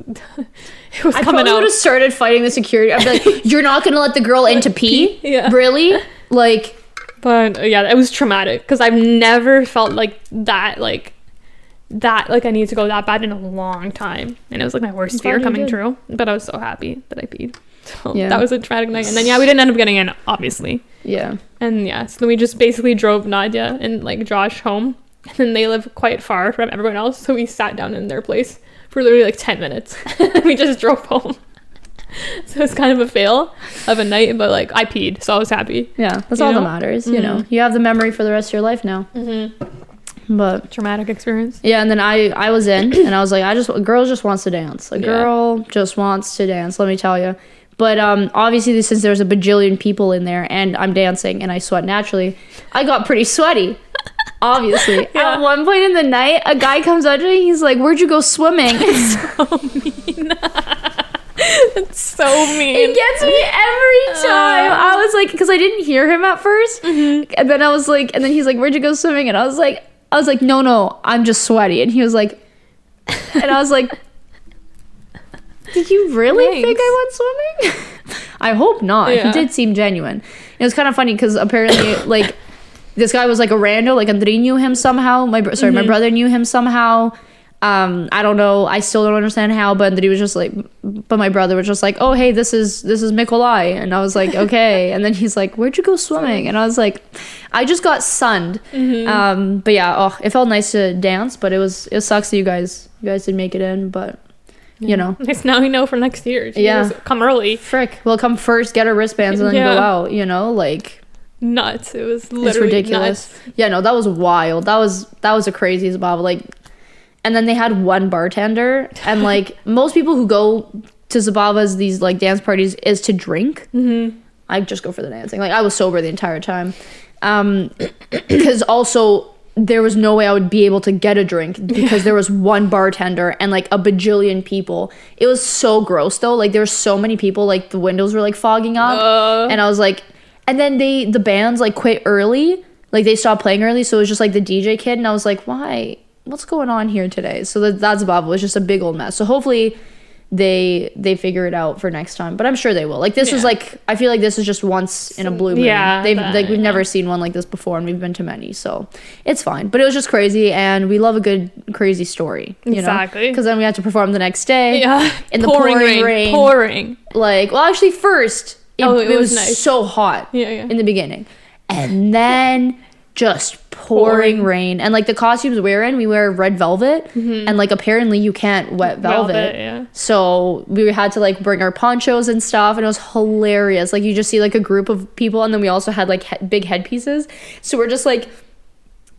was coming out. I would have started fighting the security. I'd be like, you're not going to let the girl in to pee? Yeah. Really? Like. But yeah, it was traumatic because I've never felt like that, like I need to go that bad in a long time. And it was like my worst fear coming true. But I was so happy that I peed. So that was a traumatic night. And then we didn't end up getting in, obviously. Yeah. And so then we just basically drove Nadia and like Josh home. And then they live quite far from everyone else. So we sat down in their place for literally like 10 minutes. We just drove home. So it's kind of a fail of a night, but like I peed. So I was happy. Yeah, that's all that matters. You know, you have the memory for the rest of your life now. But traumatic experience. Yeah, and then I was in and I was like, a girl just wants to dance. A girl just wants to dance, let me tell you. But obviously, since there's a bajillion people in there and I'm dancing and I sweat naturally, I got pretty sweaty. Obviously. At one point in the night, a guy comes up to me, he's like, where'd you go swimming? It's so mean. It's so mean. It gets me every time. I was like, because I didn't hear him at first. And then I was like, and then he's like, where'd you go swimming? And I was like, no, I'm just sweaty. And he was like, and I was like, did you really think I went swimming? I hope not. He did seem genuine. It was kind of funny because apparently, like, this guy was like a rando. Like, Andre knew him somehow. My brother knew him somehow. I don't know. I still don't understand how, but he was just like, but my brother was just like, oh, hey, this is Mikolai. And I was like, okay. And then he's like, where'd you go swimming? And I was like, I just got sunned. But yeah, it felt nice to dance, but it sucks that you guys didn't make it in, but you know. It's now we know for next year. Jesus, come early. Frick. We'll come first, get our wristbands, and then go out, you know, like. Nuts. It was literally it's ridiculous. Nuts. Yeah, no, that was wild. That was the craziest, Bob. Like, and then they had one bartender, and like most people who go to Zabava's, these like dance parties, is to drink. I just go for the dancing. Like, I was sober the entire time, because also there was no way I would be able to get a drink because there was one bartender and like a bajillion people. It was so gross though. Like, there were so many people. Like, the windows were like fogging up, and I was like. And then the bands like quit early, like they stopped playing early, so it was just like the DJ kid, and I was like, why? What's going on here today? So that's Bob. It was just a big old mess. So hopefully they figure it out for next time, but I'm sure they will. Like, this was like, I feel like this is just once in a blue moon. We've never seen one like this before, and we've been to many, so it's fine. But it was just crazy, and we love a good crazy story, you know? Because then we had to perform the next day in the pouring rain. Like, well, actually first. It was nice. So hot in the beginning, and then just pouring rain. And like the costumes we're in, we wear red velvet, and like apparently you can't wet velvet. So we had to like bring our ponchos and stuff, and it was hilarious. Like, you just see like a group of people, and then we also had like big headpieces. So we're just like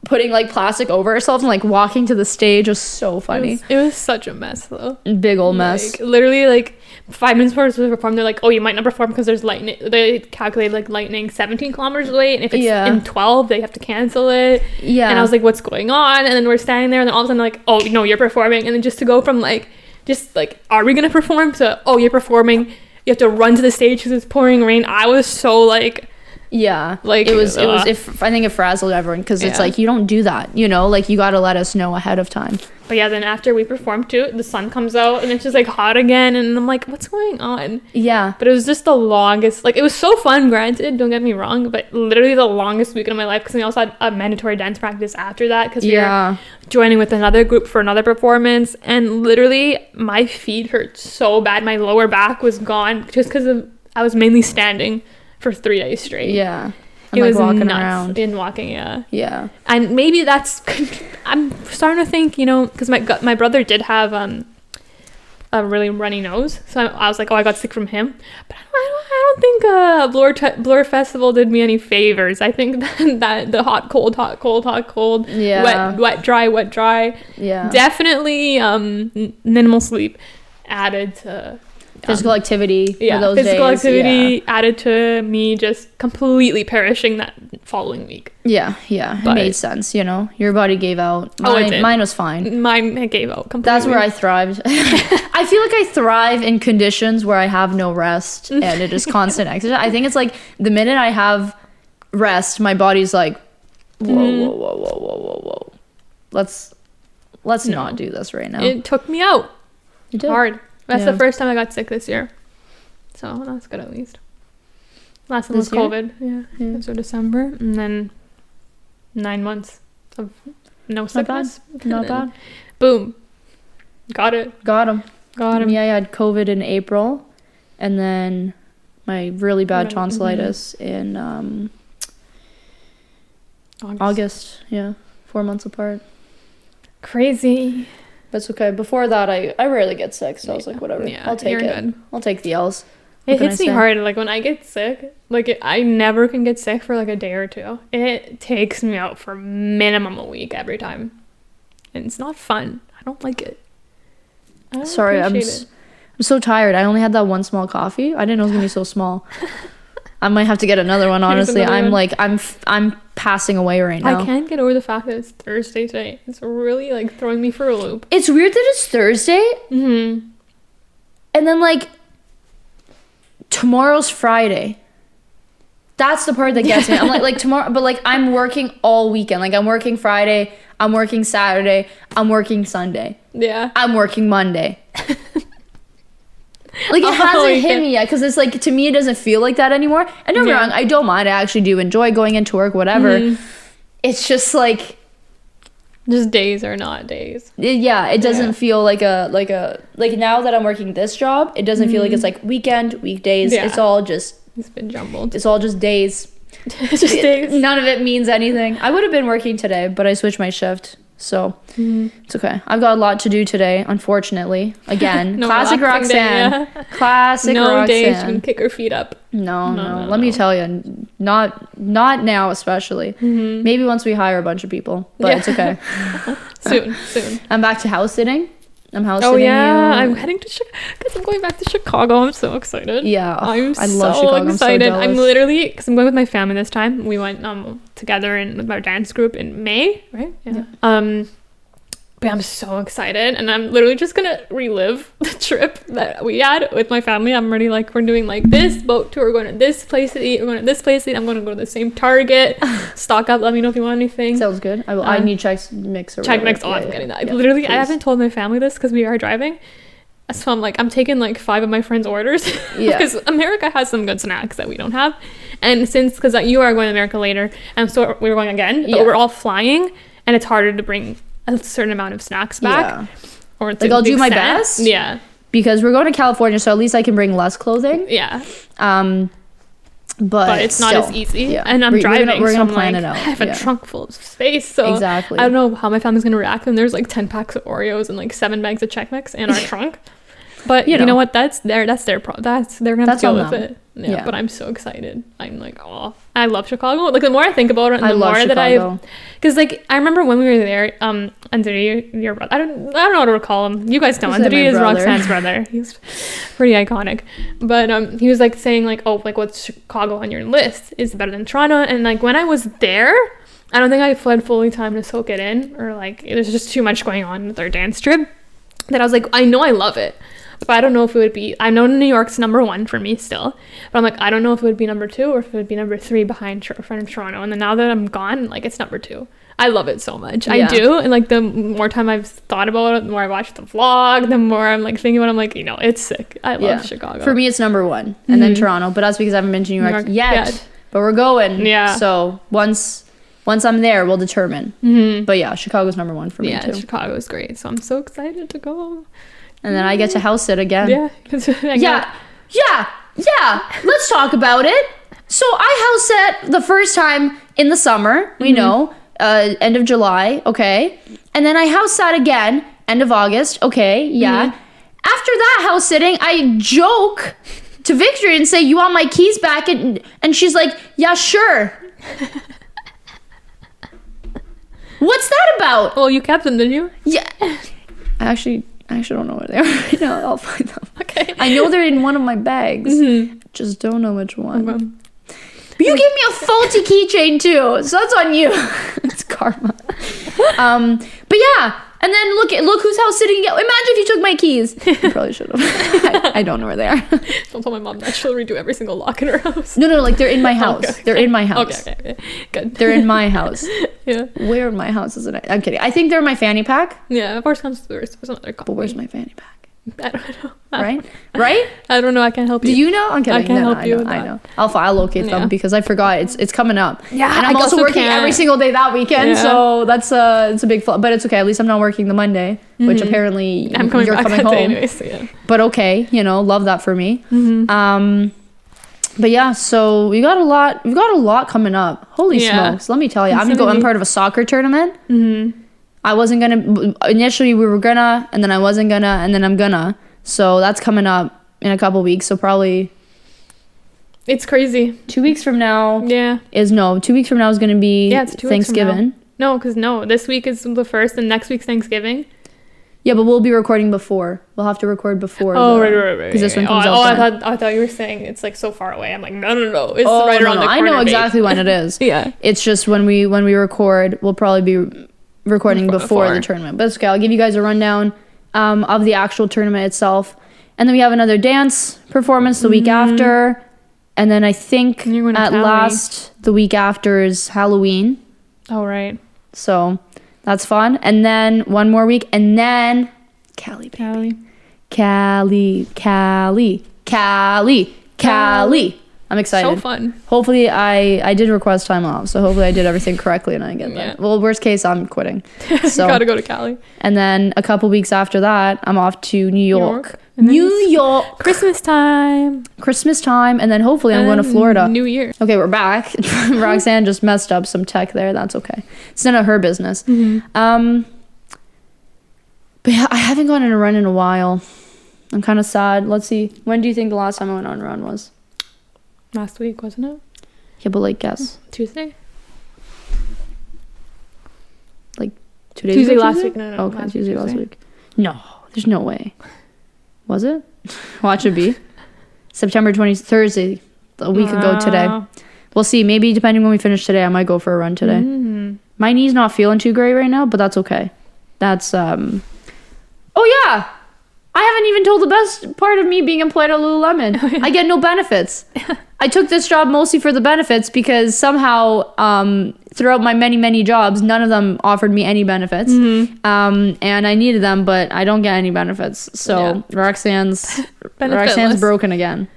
putting like plastic over ourselves and like walking to the stage. Was so funny. It was such a mess though. Big old mess. Like, literally, like 5 minutes before we perform, they're like, oh, you might not perform because there's lightning. They calculate like lightning 17 kilometers away, and if it's in 12, they have to cancel it. And I was like, what's going on? And then we're standing there, and then all of a sudden, like, oh no, you're performing. And then just to go from like, just like, are we gonna perform, to, oh, you're performing, you have to run to the stage because it's pouring rain. I was so like, like it was I think it frazzled everyone, because it's like, you don't do that, you know, like, you got to let us know ahead of time. But yeah, then after we performed too, the sun comes out and it's just like hot again, and I'm like, what's going on? But it was just the longest, like, it was so fun, granted, don't get me wrong, but literally the longest weekend of my life, because we also had a mandatory dance practice after that, because we were joining with another group for another performance, and literally my feet hurt so bad. My lower back was gone just because I was mainly standing for 3 days straight. It was walking nuts around. In walking, and maybe that's, I'm starting to think, you know, because my brother did have a really runny nose, so I was like, oh, I got sick from him, but I don't think Bloor Festival did me any favors. I think that the hot, cold, Yeah. wet, dry. Yeah. Definitely minimal sleep added to Physical activity for those physical days. activity added to me just completely perishing that following week. Yeah, it made sense, you know. Your body gave out. Mine was fine. Mine gave out completely. That's where I thrived. I feel like I thrive in conditions where I have no rest and it is constant exercise. I think it's like the minute I have rest, my body's like, whoa. Let's not do this right now. It took me out. You did. Hard. That's the first time I got sick this year. So that's good at least. Last one was COVID. Yeah. So December. And then 9 months of no sickness. Not bad. Boom. Got it. Got him. Yeah, I had COVID in April. And then my really bad tonsillitis in August. Yeah. 4 months apart. Crazy. That's okay. Before that, I rarely get sick, so I was like, whatever. Yeah, I'll take it. good. I'll take the L's. It hits me hard. Like when I get sick, like I never can get sick for like a day or two. It takes me out for minimum a week every time, and it's not fun. I don't like it. Sorry, I'm so tired. I only had that one small coffee. I didn't know it was gonna be so small. I might have to get another one. Honestly, I'm passing away right now. I can't get over the fact that it's Thursday today. It's really like throwing me for a loop. It's weird that it's Thursday, and then like tomorrow's Friday. That's the part that gets me. I'm like tomorrow, but like I'm working all weekend. Like I'm working Friday, I'm working Saturday, I'm working Sunday. Yeah. I'm working Monday. Like it hasn't hit me yet because it's like to me it doesn't feel like that anymore. And don't get me wrong, I don't mind. I actually do enjoy going into work, whatever. It's just like just days are not days. It doesn't feel like like now that I'm working this job, it doesn't feel like it's like weekend, weekdays. Yeah. It's been jumbled. It's all just days. It's just days. None of it means anything. I would have been working today, but I switched my shift. So it's okay. I've got a lot to do today, unfortunately. Again, classic Roxanne. Classic Roxanne. No days you can kick her feet up. No. Let me tell you, not now especially. Maybe once we hire a bunch of people, but it's okay. Soon. I'm back to house sitting. I'm house sitting. Oh yeah, I'm heading to because I'm going back to Chicago. I'm so excited. Yeah, I love Chicago. excited. I'm so literally because I'm going with my family this time. We went together with our dance group in May, right? Yeah. But I'm so excited, and I'm literally just gonna relive the trip that we had with my family. I'm already like, we're doing like this boat tour. We're going to this place to eat. We're going to this place to eat. I'm going to go to the same Target. Stock up. Let me know if you want anything. Sounds good. I need Chex Mix or Chex Mix. Oh, I'm getting that. Literally, please. I haven't told my family this because we are driving. So I'm like, I'm taking like 5 of my friends' orders because America has some good snacks that we don't have. And because you are going to America later, and so we're going again, but we're all flying, and it's harder to bring a certain amount of snacks back. Or like I'll do my best. Yeah. Because we're going to California, so at least I can bring less clothing. Yeah. But it's not as easy. Yeah. And I'm driving, we're gonna so plan like, it out. I have a trunk full of space, so exactly. I don't know how my family's gonna react when there's like 10 packs of Oreos and like 7 bags of Chex Mix in our trunk. But you know what? That's their problem. They're gonna have to deal with it. Yeah. But I'm so excited. I'm like, I love Chicago. Like the more I think about it, and the more Chicago. Because like I remember when we were there, Andre, your brother. I don't know how to recall him. You guys know. Andre is Roxanne's brother. He's pretty iconic. But he was like saying like, oh, like what's Chicago on your list? Is it better than Toronto? And like when I was there, I don't think I had fully time to soak it in, or like there's just too much going on with our dance trip that I was like, I know I love it. But I don't know if it would be, I know New York's number 1 for me still, but I'm like, I don't know if it would be number 2 or if it would be number 3 behind Toronto. And then now that I'm gone, like it's number 2. I love it so much. I do. And like the more time I've thought about it, the more I watch the vlog, the more I'm like thinking about it, I'm like, it's sick. I love Chicago. For me, it's number 1 and then Toronto, but that's because I haven't been to New York yet. But we're going. Yeah. So once I'm there, we'll determine. But yeah, Chicago's number 1 for me too. Yeah, Chicago's great. So I'm so excited to go. And then I get to house sit again. Yeah. Let's talk about it. So I house sat the first time in the summer, we know, end of July, okay. And then I house sat again, end of August, okay, yeah. After that house sitting, I joke to Victory and say, you want my keys back? And she's like, yeah, sure. What's that about? Well, you kept them, didn't you? Yeah. I actually don't know where they are right now. I'll find them. Okay. I know they're in one of my bags. Just don't know which one. Okay. But you gave me a faulty keychain too, so that's on you. It's karma. But yeah, and then look whose house sitting. Imagine if you took my keys. You probably should have. I don't know where they are. Don't tell my mom that. She'll redo every single lock in her house. No, like they're in my house. Okay. They're in my house. Okay. Good. They're in my house. Yeah. Where in my house is it? I'm kidding. I think they're in my fanny pack. Yeah, of course comes to the worst. But where's my fanny pack? I don't know. Right? I don't know. I can't help you. Do you know? I'm kidding. I can't No, help you with I that. know. I'll locate them because I forgot it's coming up. Yeah, and I'm I also also working can't. every single day that weekend, so that's it's a big flaw. But it's okay. At least I'm not working the Monday, which apparently I'm coming you're back coming that home. day anyway, so yeah. But okay, love that for me. But yeah, so we've got a lot coming up. Holy smokes! Let me tell you, I'm part of a soccer tournament. I wasn't gonna initially. We were gonna, and then I wasn't gonna, and then I'm gonna. So that's coming up in a couple weeks. So probably it's crazy. 2 weeks from now. Yeah. 2 weeks from now is gonna be it's 2 weeks from Thanksgiving. now. No, this week is the 1st, and next week's Thanksgiving. Yeah, but we'll be recording before. We'll have to record before. Right. Because this one comes out. I thought you were saying it's like so far away. I'm like, no. It's right around the corner. I know exactly when it is. Yeah. It's just when we record, we'll probably be recording before the tournament. But it's okay. I'll give you guys a rundown of the actual tournament itself. And then we have another dance performance the week after. And then I think at last the week after is Halloween. Oh, right. So that's fun. And then one more week. And then Cali, baby. Cali. I'm excited. So fun. Hopefully I did request time off. So hopefully I did everything correctly and I get that. Well, worst case, I'm quitting. So gotta go to Cali. And then a couple weeks after that, I'm off to New York. New York. Christmas time. And then hopefully I'm going to Florida. New Year. Okay, we're back. Roxanne just messed up some tech there. That's okay. It's none of her business. But yeah, I haven't gone on a run in a while. I'm kind of sad. Let's see. When do you think the last time I went on a run was? Last week, wasn't it? Yeah, but like guess. Tuesday? Like 2 days Tuesday ago? last week. No. Okay, Tuesday last week. No, there's no way. Was it? Watch it be. September 20th, Thursday, a week ago today. We'll see. Maybe depending when we finish today, I might go for a run today. My knee's not feeling too great right now, but that's okay. That's oh yeah, I haven't even told the best part of me being employed at Lululemon. Oh, yeah. I get no benefits. I took this job mostly for the benefits because somehow throughout my many jobs, none of them offered me any benefits. And I needed them, but I don't get any benefits. So Roxanne's broken again.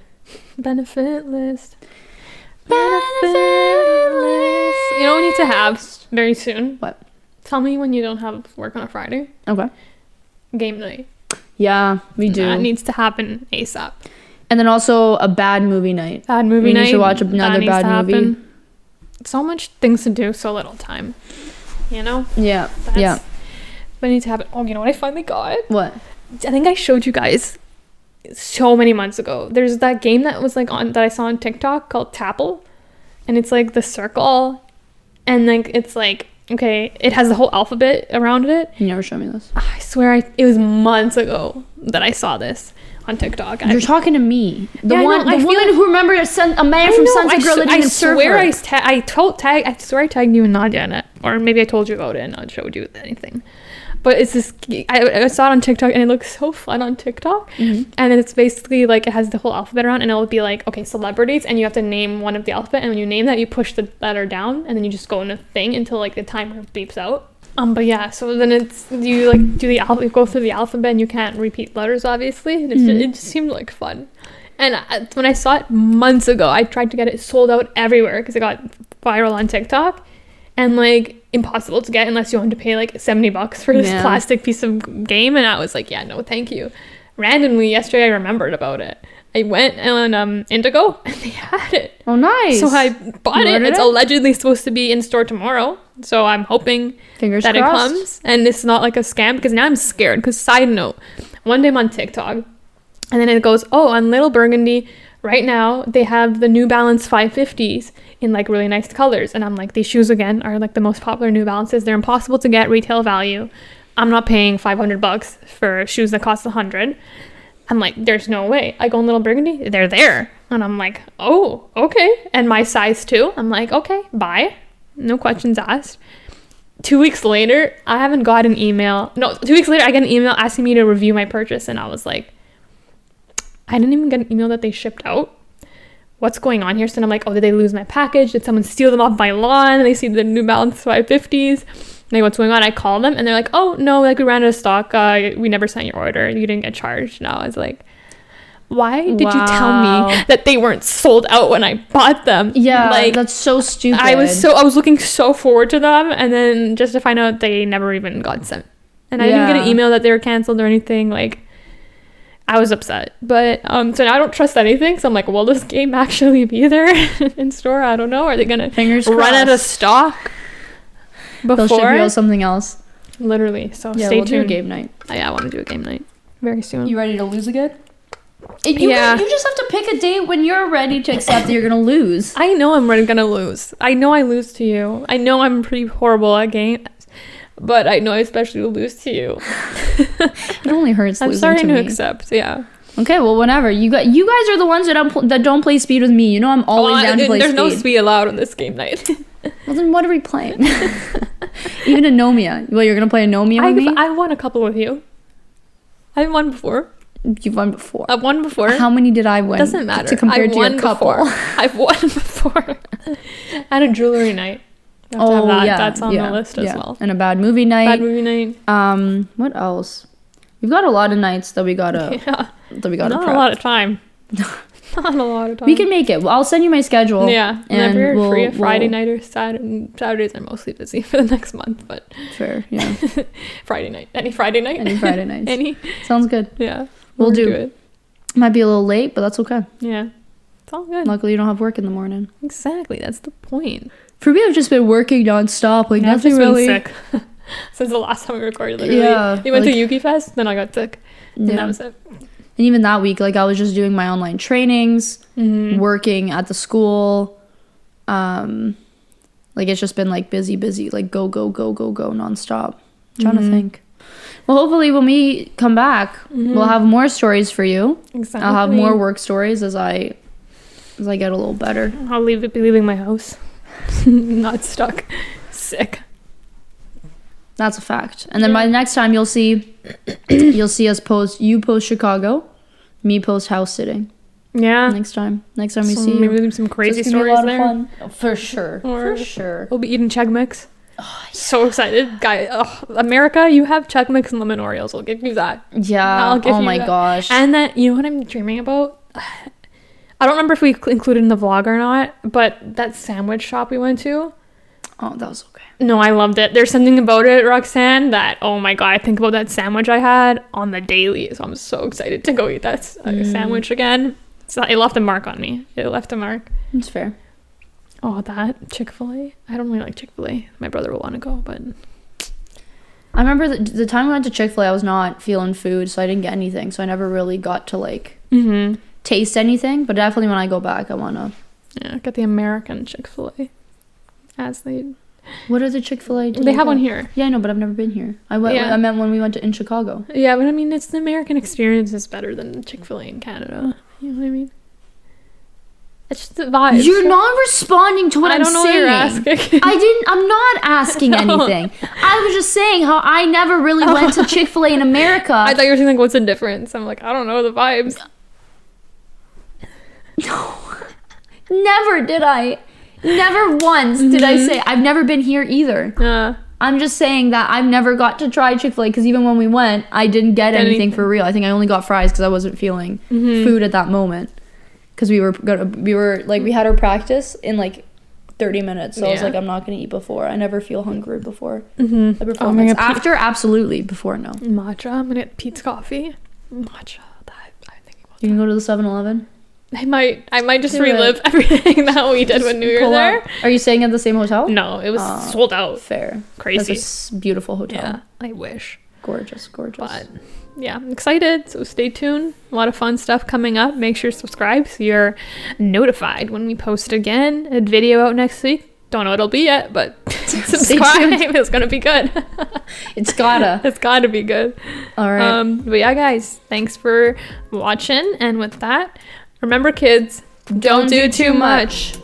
Benefit list. You know what we need to have very soon? What? Tell me when you don't have work on a Friday. Okay. Game night. Yeah, we do. That needs to happen ASAP. And then also a bad movie night. We need to watch another bad movie. So much things to do, so little time. You know? Yeah. But it needs to happen. Oh, you know what I finally got? What? I think I showed you guys so many months ago. There's that game that was like that I saw on TikTok called Tapple. And it's like the circle. And like it's like, okay, it has the whole alphabet around it. You never showed me this. I swear it was months ago that I saw this on TikTok. You're talking to me. The woman like, who remembered a man from Sons of Girl didn't even serve her. I swear I tagged you and Nadia in it. Or maybe I told you about it and not showed you anything. But it's this, I saw it on TikTok and it looks so fun on TikTok. And then it's basically like it has the whole alphabet around and it'll be like, okay, celebrities, and you have to name one of the alphabet, and when you name that, you push the letter down and then you just go in a thing until like the timer beeps out. But yeah, so then it's you like you go through the alphabet and you can't repeat letters obviously, and it just seemed like fun. And when I saw it months ago, I tried to get it sold out everywhere because it got viral on TikTok. And like impossible to get unless you wanted to pay like $70 for this plastic piece of game. And I was like, yeah, no, thank you. Randomly yesterday, I remembered about it. I went on Indigo and they had it. Oh, nice. So I bought it. It's allegedly supposed to be in store tomorrow. So I'm hoping Fingers that crossed. it comes and it's not like a scam, because now I'm scared. Because side note, one day I'm on TikTok and then it goes, oh, on Little Burgundy, right now they have the New Balance 550s in like really nice colors. And I'm like, these shoes again are like the most popular New Balances. They're impossible to get retail value. I'm not paying $500 for shoes that cost $100. I'm like, there's no way. I go in Little Burgundy, they're there. And I'm like, oh, okay. And my size too. I'm like, okay, bye. No questions asked. 2 weeks later, I haven't got an email. No, 2 weeks later, I get an email asking me to review my purchase. And I was like, I didn't even get an email that they shipped out. What's going on here? So I'm like, oh, did they lose my package? Did someone steal them off my lawn? And they see the New Balance 550s. And like, what's going on? I call them and they're like, oh, no, like we ran out of stock. We never sent your order. You didn't get charged. And I was like, why did you tell me that they weren't sold out when I bought them? Yeah, like, that's so stupid. I was looking so forward to them, and then just to find out they never even got sent. And I didn't get an email that they were canceled or anything. Like, I was upset. But so now I don't trust anything. So I'm like, will this game actually be there in store? I don't know. Are they gonna run out of stock before? They'll ship you out something else. Literally. So stay tuned. Do a game night. Yeah, I want to do a game night very soon. You ready to lose again? You just have to pick a date when you're ready to accept that you're gonna lose. I know I'm gonna lose. I know I lose to you. I know I'm pretty horrible at games, but I know I especially will lose to you. It only hurts losing to me. I'm starting to accept. Yeah. Okay, well, whenever you guys are the ones that don't play speed with me. You know I'm always down to play there's speed. There's no speed allowed on this game night. Well, then what are we playing? Even Anomia. Well, you're gonna play Anomia with me? I won a couple with you. I've won before. You've won before. I've won before. How many did I win? Doesn't matter. To compare to your couple. I've won before. And a jewelry night. You have to have that. Yeah. That's on the list as well. And a bad movie night. Bad movie night. What else? We've got a lot of nights that we gotta. Not prep. A lot of time. Not a lot of time. We can make it. Well, I'll send you my schedule. Yeah. And if you're free a Friday night or Saturday. Saturdays are mostly busy for the next month, but. Fair. Yeah. Friday night. Any Friday night? Any Friday nights. Any. Sounds good. Yeah. We'll do it. Might be a little late, but that's okay. Yeah. It's all good. Luckily, you don't have work in the morning. Exactly. That's the point. For me, I've just been working nonstop. Like, nothing really. Sick. Since the last time we recorded, literally. Yeah. We went to Ukie Fest, then I got sick. And that was it. And even that week, like, I was just doing my online trainings, working at the school. Like, it's just been, like, busy. Like, go, nonstop. Trying to think. Well, hopefully when we come back, we'll have more stories for you. Exactly. I'll have more work stories as I get a little better. I'll be leaving my house. Not stuck. Sick. That's a fact. And then by the next time you'll see us post Chicago, me post house sitting. Yeah. Next time we see you. Maybe some crazy stories there. Fun. Oh, for sure. We'll be eating Chug Mix. Oh, yeah. So excited, guy! America, you have Chug Mix and lemon Oreos. I'll give you that. Yeah. Oh my gosh. And then you know what I'm dreaming about? I don't remember if we included in the vlog or not, but that sandwich shop we went to. Oh, that was okay. No, I loved it. There's something about it, Roxanne, that oh my god, I think about that sandwich I had on the daily. So I'm so excited to go eat that sandwich again. So it left a mark on me. It left a mark. It's fair. Oh, that Chick-fil-A. I don't really like Chick-fil-A. My brother will want to go, but I remember the time we went to Chick-fil-A, I was not feeling food, so I didn't get anything. So I never really got to like taste anything. But definitely when I go back, I wanna get the American Chick-fil-A. What are the Chick-fil-A? They have one here. Yeah, I know, but I've never been here. I meant when we went in Chicago. Yeah, but I mean, it's the American experience is better than Chick-fil-A in Canada. You know what I mean? It's just the vibe. You're not responding to what I'm saying. I don't know what you're asking. I'm not asking anything. I was just saying how I never really went to Chick-fil-A in America. I thought you were saying, like, what's the difference? I'm like, I don't know the vibes. No. Never did I. Never once did I say, I've never been here either. I'm just saying that I've never got to try Chick-fil-A because even when we went, I didn't get anything for real. I think I only got fries because I wasn't feeling food at that moment. Because we had our practice in like 30 minutes. So I was like, I'm not going to eat before. I never feel hungry before the performance. After, absolutely. Before, no. Matcha. I'm going to get Pete's coffee. Matcha. I'm thinking about You can go to the 7-Eleven? I might just relive everything that we did when we were there. Are you staying at the same hotel? No, it was sold out. Fair. Crazy. That's a beautiful hotel. Yeah, I wish. Gorgeous. But yeah, I'm excited. So stay tuned. A lot of fun stuff coming up. Make sure to subscribe so you're notified when we post again. A video out next week. Don't know what it'll be yet, but subscribe. It's gonna be good. It's gotta be good. All right. But yeah, guys, thanks for watching. And with that, remember, kids, don't do too much.